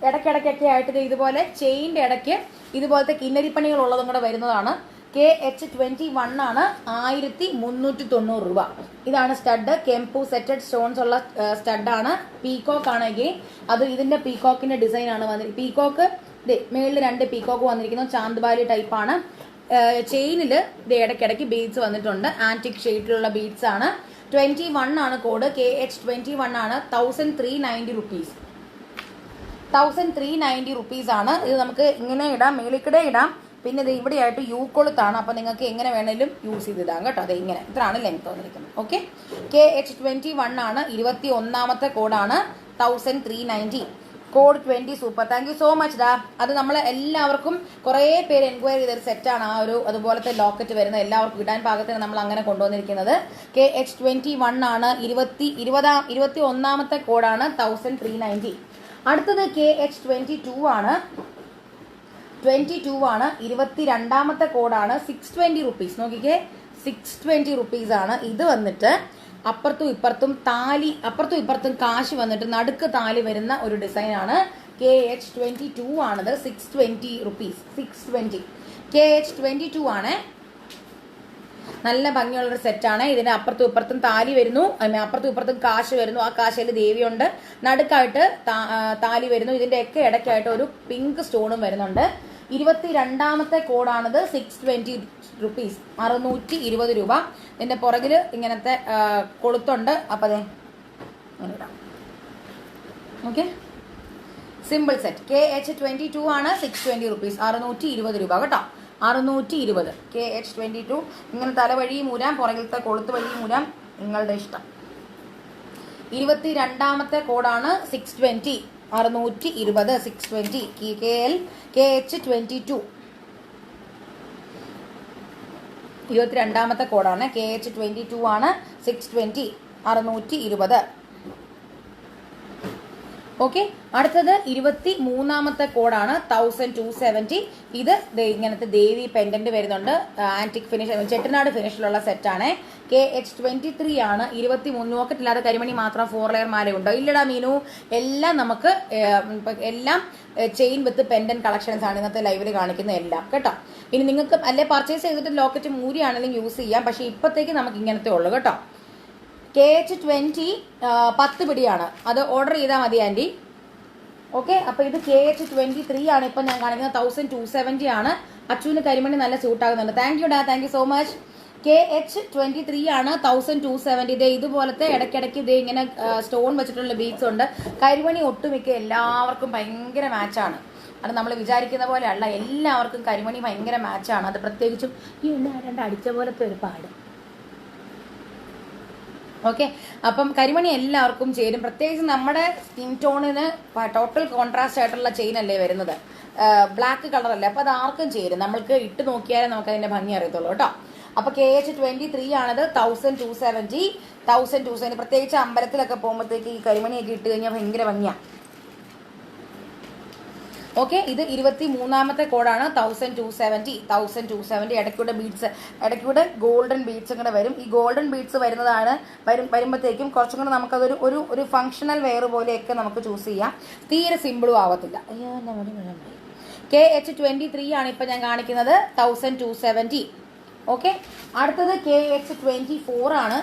ഇടയ്ക്കിടയ്ക്കൊക്കെ ആയിട്ട് ഇതുപോലെ ചെയിൻ്റെ ഇടയ്ക്ക് ഇതുപോലത്തെ കിന്നരിപ്പണികൾ ഉള്ളതും കൂടെ വരുന്നതാണ്. KH21 ആണ്. 1390 രൂപ. ഇതാണ് സ്റ്റഡ്. കെംപു സെറ്റഡ് സ്റ്റോൺസ് ഉള്ള സ്റ്റഡാണ്. പീകോക്ക് ആണെങ്കിൽ അത് ഇതിന്റെ പീകോക്കിന്റെ ഡിസൈൻ ആണ് വന്നിരിക്കുന്നത്. പീകോക്ക് മേളിൽ 2 പീകോക്ക് വന്നിരിക്കുന്നു. ചാന്ദ്ബാലി ടൈപ്പാണ്. ചെയിനിൽ ഇടയ്ക്കിടയ്ക്ക് ബീഡ്സ് വന്നിട്ടുണ്ട്. ആന്റിക് ഷെയ്ഡിലുള്ള ബീഡ്സ് ആണ്. 21 ആണ് കോഡ്. KH21 ആണ്. 1390 റുപ്പീസ്. 1390 റുപ്പീസ് ആണ്. ഇത് നമുക്ക് ഇങ്ങനെ ഇടാം, മേളിക്കിടെ ഇടാം. പിന്നെ ഇത് ഇവിടെയായിട്ട് യൂക്കൊളുത്താണ്. അപ്പോൾ നിങ്ങൾക്ക് എങ്ങനെ വേണേലും യൂസ് ചെയ്തിടാം കേട്ടോ. അത് ഇങ്ങനെ ഇത്രയാണ് ലെങ്ത് വന്നിരിക്കുന്നത്. ഓക്കെ, KH21 ആണ്. 21ാമത്തെ കോഡാണ്. 1390. Code 20. Super, thank you so much ഡാ. അത് നമ്മൾ എല്ലാവർക്കും കുറേ പേര് എൻക്വയറി ചെയ്തൊരു സെറ്റാണ്. ആ ഒരു അതുപോലത്തെ ലോക്കറ്റ് വരുന്നത് എല്ലാവർക്കും ഇടാൻ പാകത്തിന് നമ്മൾ അങ്ങനെ കൊണ്ടുവന്നിരിക്കുന്നത്. KH21 ആണ്. 21ാമത്തെ കോഡാണ് 1390. അടുത്തത് KH22 ആണ്. 22 ആണ്. 22ാമത്തെ കോഡാണ്. 620 റുപ്പീസ്. നോക്കിക്കേ, 620 റുപ്പീസ് ആണ്. ഇത് വന്നിട്ട് അപ്പുറത്തും ഇപ്പുറത്തും കാശ് വന്നിട്ട് നടുക്ക് താലി വരുന്ന ഒരു ഡിസൈനാണ്. KH22 ആണത്. 620 റുപ്പീസ്. 620. KH22 ആണ്. നല്ല ഭംഗിയുള്ളൊരു സെറ്റാണ്. ഇതിന് അപ്പുറത്തും ഇപ്പുറത്തും താലി വരുന്നു, അപ്പുറത്തും ഇപ്പുറത്തും കാശ് വരുന്നു. ആ കാശിൽ ദേവിയുണ്ട്. നടുക്കായിട്ട് താലി വരുന്നു. ഇതിന്റെ ഒക്കെ ഇടയ്ക്കായിട്ട് ഒരു പിങ്ക് സ്റ്റോണും വരുന്നുണ്ട്. 22ാമത്തെ കോഡാണിത്. 620 റുപ്പീസ്. 620 രൂപ. ഇതിന്റെ പുറകിൽ ഇങ്ങനത്തെ കൊളുത്തുണ്ട്. അപ്പം അതെ അങ്ങനെ ഇടാം. Okay, simple set. KH22 ആണ്. 620 റുപ്പീസ്. 620 രൂപ കേട്ടോ. 620. KH22. ഇങ്ങനെ തലവഴിയും മൂരാം, പുറകിലത്തെ കൊളുത്ത് വഴിയും മൂരാം, നിങ്ങളുടെ ഇഷ്ടം. 22ാമത്തെ കോഡാണ് 620. 620. 620. KH22. 22ാമത്തെ കോഡാണ്. KH22 ആണ്. 620. 620. ഓക്കെ, അടുത്തത് 23ാമത്തെ കോഡാണ്. 1270. ഇത് ഇങ്ങനത്തെ ദേവി പെൻഡന്റ് വരുന്നുണ്ട്. ആന്റിക് ഫിനിഷ്, ചെട്ടിനാട് ഫിനിഷിലുള്ള സെറ്റാണ്. KH23 ആണ്. 23. നോക്കറ്റില്ലാതെ കരിമണി മാത്രം 4 ലെയർ മാലയുണ്ടോ? ഇല്ലടാ മീനു, എല്ലാം നമുക്ക് എല്ലാം ചെയിൻ വിത്ത് പെൻഡന്റ് കളക്ഷൻസ് ആണ് ഇന്നത്തെ ലൈവിൽ കാണിക്കുന്ന എല്ലാം കേട്ടോ. ഇനി നിങ്ങൾക്ക് അല്ലെ പർച്ചേസ് ചെയ്തിട്ട് ലോക്കറ്റ് മൂരിയാണെങ്കിലും യൂസ് ചെയ്യാം. പക്ഷെ ഇപ്പോഴത്തേക്ക് നമുക്ക് ഇങ്ങനത്തെ ഉള്ളു കേട്ടോ. KH20 10 പിടിയാണ്. അത് ഓർഡർ ചെയ്താൽ മതി ആൻറ്റി. ഓക്കെ, അപ്പോൾ ഇത് KH23 ആണ്. ഇപ്പം ഞാൻ കാണിക്കുന്നത് 1270 ആണ്. അച്ചുവിന് കരിമണി നല്ല സ്യൂട്ട് ആകുന്നുണ്ട്. താങ്ക് യു ഡാ, thank you so much. KH23 ആണ്. 1270. ഇതേ ഇതുപോലത്തെ ഇടയ്ക്കിടയ്ക്ക് ഇതേ ഇങ്ങനെ സ്റ്റോൺ വെച്ചിട്ടുള്ള ബീഡ്സ് ഉണ്ട്. കരിമണി ഒട്ടുമിക്ക എല്ലാവർക്കും ഭയങ്കര മാച്ചാണ്. അത് നമ്മൾ വിചാരിക്കുന്ന പോലെ അല്ല, എല്ലാവർക്കും കരിമണി ഭയങ്കര മാച്ചാണ്. അത് പ്രത്യേകിച്ചും ഈ എണ്ണ അടിച്ച പോലത്തെ ഒരു പാട്. ഓക്കെ. അപ്പം കരിമണി എല്ലാവർക്കും ചേരും. പ്രത്യേകിച്ച് നമ്മുടെ സ്കിൻ ടോണിന് ടോട്ടൽ കോൺട്രാസ്റ്റ് ആയിട്ടുള്ള ചെയിൻ അല്ലേ വരുന്നത്, ബ്ലാക്ക് കളർ അല്ലേ, അപ്പോൾ അത് ആർക്കും ചേരും. നമ്മൾക്ക് ഇട്ട് നോക്കിയാലേ നമുക്ക് അതിന്റെ ഭംഗി അറിയത്തുള്ളൂ കേട്ടോ. അപ്പോൾ KH23 ആണത് 1270. പ്രത്യേകിച്ച് അമ്പലത്തിലൊക്കെ പോകുമ്പോഴത്തേക്ക് ഈ കരിമണിയൊക്കെ ഇട്ട് കഴിഞ്ഞാൽ ഭയങ്കര ഭംഗിയാണ്. ഓക്കെ. ഇത് 23ാമത്തെ കോഡാണ് 1270. ഇടയ്ക്കൂടെ ഗോൾഡൻ ബീഡ്സ് കൂടെ വരും. ഈ ഗോൾഡൻ ബീഡ്സ് വരുമ്പോഴത്തേക്കും കുറച്ചും കൂടെ നമുക്കതൊരു ഒരു ഫങ്ഷണൽ വെയർ പോലെയൊക്കെ നമുക്ക് ചൂസ് ചെയ്യാം. തീരെ സിമ്പിളും ആവത്തില്ല. KH23 ആണ് ഇപ്പം ഞാൻ കാണിക്കുന്നത് 1270. ഓക്കെ. അടുത്തത് KH24 ആണ്.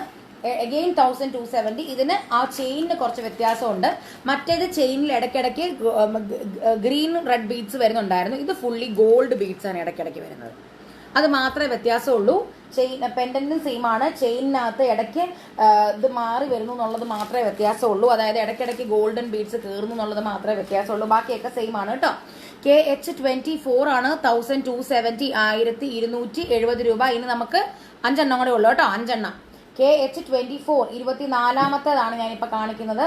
അഗെയിൻ 1270. ഇതിന് ആ ചെയിനിന് കുറച്ച് വ്യത്യാസമുണ്ട്. മറ്റേത് ചെയിനിൽ ഇടയ്ക്കിടയ്ക്ക് ഗ്രീൻ റെഡ് ബീഡ്സ് വരുന്നുണ്ടായിരുന്നു. ഇത് ഫുള്ളി ഗോൾഡ് ബീഡ്സ് ആണ് ഇടയ്ക്കിടയ്ക്ക് വരുന്നത്. അത് മാത്രമേ വ്യത്യാസമുള്ളൂ. പെൻഡന്റും സെയിം ആണ്. ചെയിനിനകത്ത് ഇടയ്ക്ക് ഇത് മാറി വരുന്നു എന്നുള്ളത് മാത്രമേ വ്യത്യാസമുള്ളൂ. അതായത് ഇടയ്ക്കിടയ്ക്ക് ഗോൾഡൻ ബീഡ്സ് കയറുന്നു എന്നുള്ളത് മാത്രമേ വ്യത്യാസമുള്ളൂ. ബാക്കിയൊക്കെ സെയിം ആണ് കേട്ടോ. KH24 ആണ് 1270, 1270 രൂപ. ഇനി നമുക്ക് 5 എണ്ണം കൂടെ ഉള്ളൂ കേട്ടോ. 5 എണ്ണം. KH24 24ാമത്തേതാണ് ഞാനിപ്പോൾ കാണിക്കുന്നത്.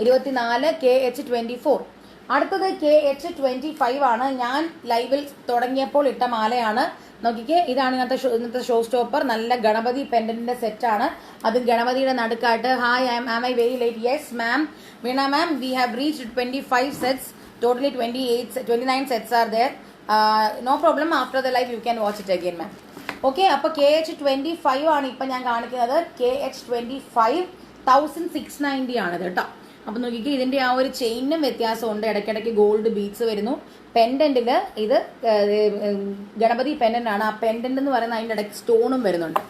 24 KH24. അടുത്തത് KH25 ആണ്. ഞാൻ ലൈവിൽ തുടങ്ങിയപ്പോൾ ഇട്ട മാലയാണ്. നോക്കിക്കേ, ഇതാണ് ഇന്നത്തെ ഷോ സ്റ്റോപ്പർ. നല്ല ഗണപതി പെൻഡന്റിന്റെ സെറ്റാണ്. അത് ഗണപതിയുടെ നടുക്കായിട്ട് hi am I very late? Yes ma'am. Veena ma'am, we have reached 25 sets. Totally 29 sets are there. No problem. After the live you can watch it again ma'am. Okay. അപ്പോൾ KH25 ആണ് ഇപ്പം ഞാൻ കാണിക്കുന്നത്. KH25 1690 ആണിത് കേട്ടോ. അപ്പം നോക്കിക്കേ, ഇതിന്റെ ആ ഒരു ചെയിനും വ്യത്യാസമുണ്ട്. ഇടയ്ക്കിടയ്ക്ക് ഗോൾഡ് ബീഡ്സ് വരുന്നു. പെൻഡന്റില് ഇത് ഗണപതി പെൻഡന്റ് ആണ്. ആ പെൻഡന്റ് എന്ന് പറയുന്നത് അതിൻ്റെ ഇടയ്ക്ക് സ്റ്റോണും വരുന്നുണ്ട്.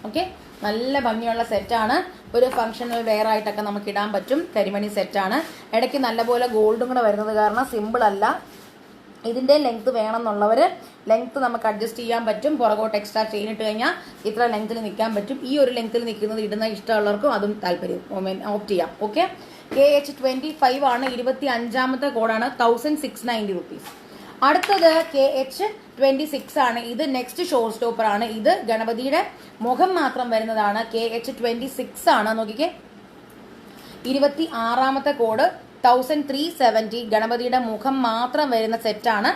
ഓക്കെ. നല്ല ഭംഗിയുള്ള സെറ്റാണ്. ഒരു ഫങ്ഷണൽ വെയർ ആയിട്ടൊക്കെ നമുക്ക് ഇടാൻ പറ്റും. കരിമണി സെറ്റാണ്. ഇടയ്ക്ക് നല്ലപോലെ ഗോൾഡും കൂടെ വരുന്നത് കാരണം സിമ്പിൾ അല്ല. ഇതിന്റെ ലെങ്ത് വേണമെന്നുള്ളവർ ലെങ്ത് നമുക്ക് അഡ്ജസ്റ്റ് ചെയ്യാൻ പറ്റും. പുറകോട്ട് എക്സ്ട്രാ ചെയിൻ ഇട്ട് കഴിഞ്ഞാൽ ഇത്ര ലെങ്ത്തിൽ നിൽക്കാൻ പറ്റും. ഈ ഒരു ലെങ്ത്തിൽ നിൽക്കുന്നത് ഇടുന്ന ഇഷ്ടമുള്ളവർക്കും അതും താല്പര്യം ഓപ്റ്റ് ചെയ്യാം. ഓക്കെ. KH25 ആണ്. 25ാമത്തെ കോഡാണ് 1690 റുപ്പീസ്. അടുത്തത് KH26 ആണ്. ഇത് നെക്സ്റ്റ് ഷോ സ്റ്റോപ്പർ ആണ്. ഇത് ഗണപതിയുടെ മുഖം മാത്രം വരുന്നതാണ്. KH26 ആണ്. നോക്കിക്കേ, 26ാമത്തെ കോഡ് 1370. ഗണപതിയുടെ മുഖം മാത്രം വരുന്ന സെറ്റാണ്.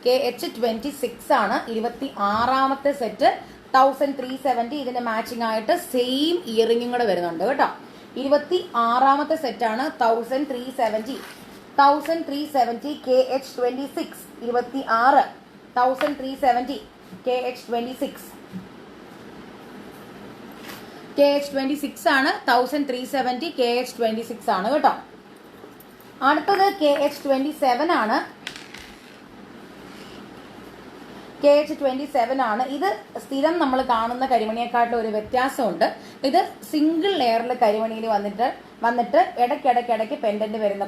KH26 ആണ്. 26ാമത്തെ സെറ്റ് 1370. ഇതിന്റെ മാച്ചിങ് ആയിട്ട് സെയിം ഇയറിംഗും കൂടെ വരുന്നുണ്ട് കേട്ടോ. 26ാമത്തെ സെറ്റാണ് 1370. KH26 26 1370 KH26 ആണ്. 1370 KH26 ആണ് കേട്ടോ. അടുത്തത് KH27 ആണ്. KH27 ആണ്. ഇത് സ്ഥിരം നമ്മൾ കാണുന്ന കരിമണിയെക്കാട്ടും ഒരു വ്യത്യാസമുണ്ട്. ഇത് സിംഗിൾ ലെയറിൽ കരിമണിയിൽ വന്നിട്ട് ഇടയ്ക്കിടയ്ക്ക് പെൻഡന്റ് വരുന്ന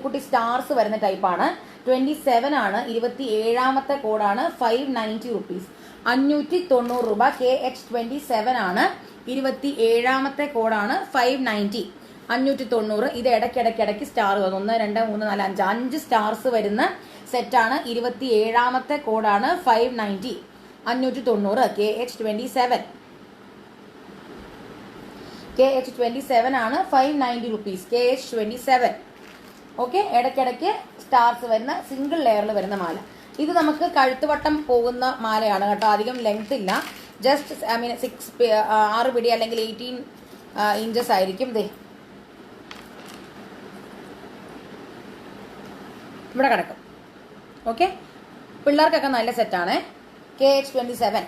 കുട്ടി സ്റ്റാർസ് വരുന്ന ടൈപ്പാണ്. 27 ആണ്. 27ാമത്തെ കോഡാണ് 590 റുപ്പീസ്. 590 രൂപ. KH27 ആണ്. 27ാമത്തെ കോഡാണ് 590. 590. ഇത് ഇടയ്ക്കിടയ്ക്ക് സ്റ്റാർ വന്നു. 1 2 3 4 5 സ്റ്റാർസ് വരുന്ന സെറ്റാണ്. 27ാമത്തെ കോഡാണ് 590. 590. KH27 ആണ്. 590 റുപ്പീസ്. KH27. ഓക്കെ. ഇടയ്ക്കിടയ്ക്ക് സ്റ്റാർസ് വരുന്ന സിംഗിൾ ലെയറിൽ വരുന്ന മാല. ഇത് നമുക്ക് കഴുത്തുവട്ടം പോകുന്ന മാലയാണ് കേട്ടോ. അധികം ലെങ്ത് ഇല്ല. ജസ്റ്റ് 6 പിടി അല്ലെങ്കിൽ 18 ഇഞ്ചസ് ആയിരിക്കും. ദേ ഇവിടെ കിടക്കും. ഓക്കെ. പിള്ളേർക്കൊക്കെ നല്ല സെറ്റാണ്. KH27.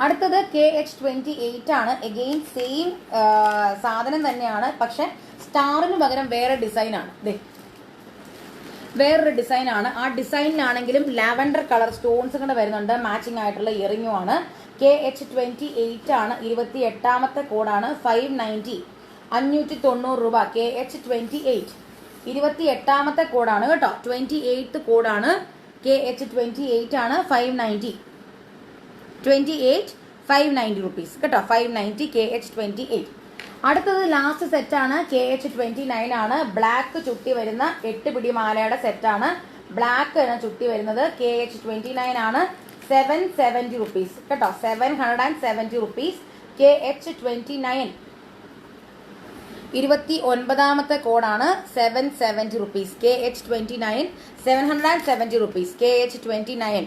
അടുത്തത് KH28 ആണ്. എഗെയിൻ സെയിം സാധനം തന്നെയാണ്. പക്ഷെ സ്റ്റാറിന് പകരം വേറെ ഡിസൈനാണ്. വേറൊരു ഡിസൈനാണ്. ആ ഡിസൈനിനാണെങ്കിലും ലാവൻഡർ കളർ സ്റ്റോൺസ് കൂടെ വരുന്നുണ്ട്. മാച്ചിങ് ആയിട്ടുള്ള ഇയറിംഗും ആണ്. KH28 ആണ്. 28ാമത്തെ കോഡാണ് 590. 590 രൂപ. KH28. 28ാമത്തെ കോഡാണ് കേട്ടോ. 28th കോഡാണ്. KH28 ആണ്. 590. 28 590 റുപ്പീസ് കേട്ടോ. 590 KH28. അടുത്തത് ലാസ്റ്റ് സെറ്റാണ്. KH29 ആണ്. ബ്ലാക്ക് ചുട്ടി വരുന്ന 8 പിടി മാലയുടെ സെറ്റാണ്. ബ്ലാക്ക് ആണ് ചുട്ടി വരുന്നത്. KH29 ആണ്. 770 റുപ്പീസ് കേട്ടോ. 770 റുപ്പീസ്. KH29. 29ാമത്തെ കോഡാണ് 770 rupees. KH29 770 rupees. KH29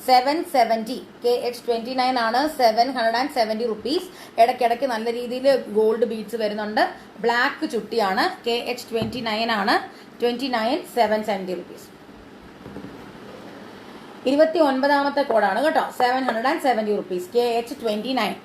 770 KH29 ആണ് 770 റുപ്പീസ്. ഇടയ്ക്കിടയ്ക്ക് നല്ല രീതിയിൽ ഗോൾഡ് ബീഡ്സ് വരുന്നുണ്ട്. ബ്ലാക്ക് ചുട്ടിയാണ്. KH29 ആണ് 29 770 റുപ്പീസ്. 29ാമത്തെ കോഡാണ് കേട്ടോ 770 റുപ്പീസ്. KH29.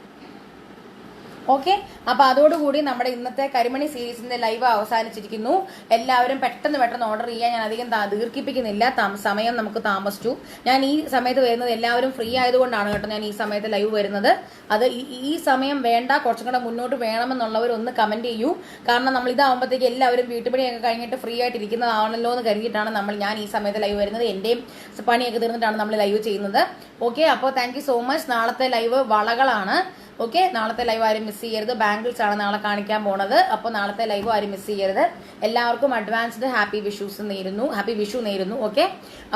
ഓക്കെ, അപ്പോൾ അതോടുകൂടി നമ്മുടെ ഇന്നത്തെ കരിമണി സീരീസിന്റെ ലൈവ് അവസാനിച്ചിരിക്കുന്നു. എല്ലാവരും പെട്ടെന്ന് ഓർഡർ ചെയ്യാൻ ഞാൻ അധികം ദീർഘിപ്പിക്കുന്നില്ല. സമയം നമുക്ക് താമസിച്ചു. ഞാൻ ഈ സമയത്ത് വരുന്നത് എല്ലാവരും ഫ്രീ ആയതുകൊണ്ടാണ് കേട്ടോ ഞാൻ ഈ സമയത്ത് ലൈവ് വരുന്നത്. അത് ഈ സമയം വേണ്ട, കുറച്ചും കൂടെ മുന്നോട്ട് വേണമെന്നുള്ളവർ ഒന്ന് കമന്റ് ചെയ്യൂ. കാരണം നമ്മൾ ഇതാവുമ്പോഴത്തേക്ക് എല്ലാവരും വീട്ടുപണിയൊക്കെ കഴിഞ്ഞിട്ട് ഫ്രീ ആയിട്ട് ഇരിക്കുന്നതാണല്ലോ എന്ന് കരുതിയിട്ടാണ് ഞാൻ ഈ സമയത്ത് ലൈവ് വരുന്നത്. എന്റെയും പണിയൊക്കെ തീർന്നിട്ടാണ് നമ്മൾ ലൈവ് ചെയ്യുന്നത്. ഓക്കെ, അപ്പോൾ താങ്ക് യു സോ മച്ച്. നാളത്തെ ലൈവ് വളകളാണ്. ഓക്കെ, നാളത്തെ ലൈവ് ആരും മിസ് ചെയ്യരുത്. ബാംഗിൾസ് ആണ് നാളെ കാണിക്കാൻ പോണത്. അപ്പോൾ നാളത്തെ ലൈവ് ആരും മിസ് ചെയ്യരുത്. എല്ലാവർക്കും അഡ്വാൻസ്ഡ് ഹാപ്പി വിഷു നേരുന്നു. ഓക്കെ,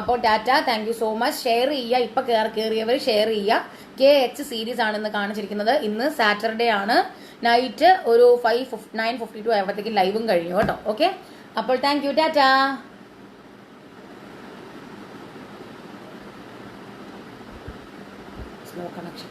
അപ്പോൾ Tata, thank you so much. Share ചെയ്യുക. ഇപ്പൊ കയറിയവർ ഷെയർ ചെയ്യുക. KH സീരീസ് ആണ് ഇന്ന് കാണിച്ചിരിക്കുന്നത്. ഇന്ന് സാറ്റർഡേ ആണ്. നൈറ്റ് ഒരു 9:52 ആയപ്പോഴത്തേക്കും ലൈവും കഴിഞ്ഞു കേട്ടോ. ഓക്കെ, അപ്പോൾ thank you, Tata. Slow connection.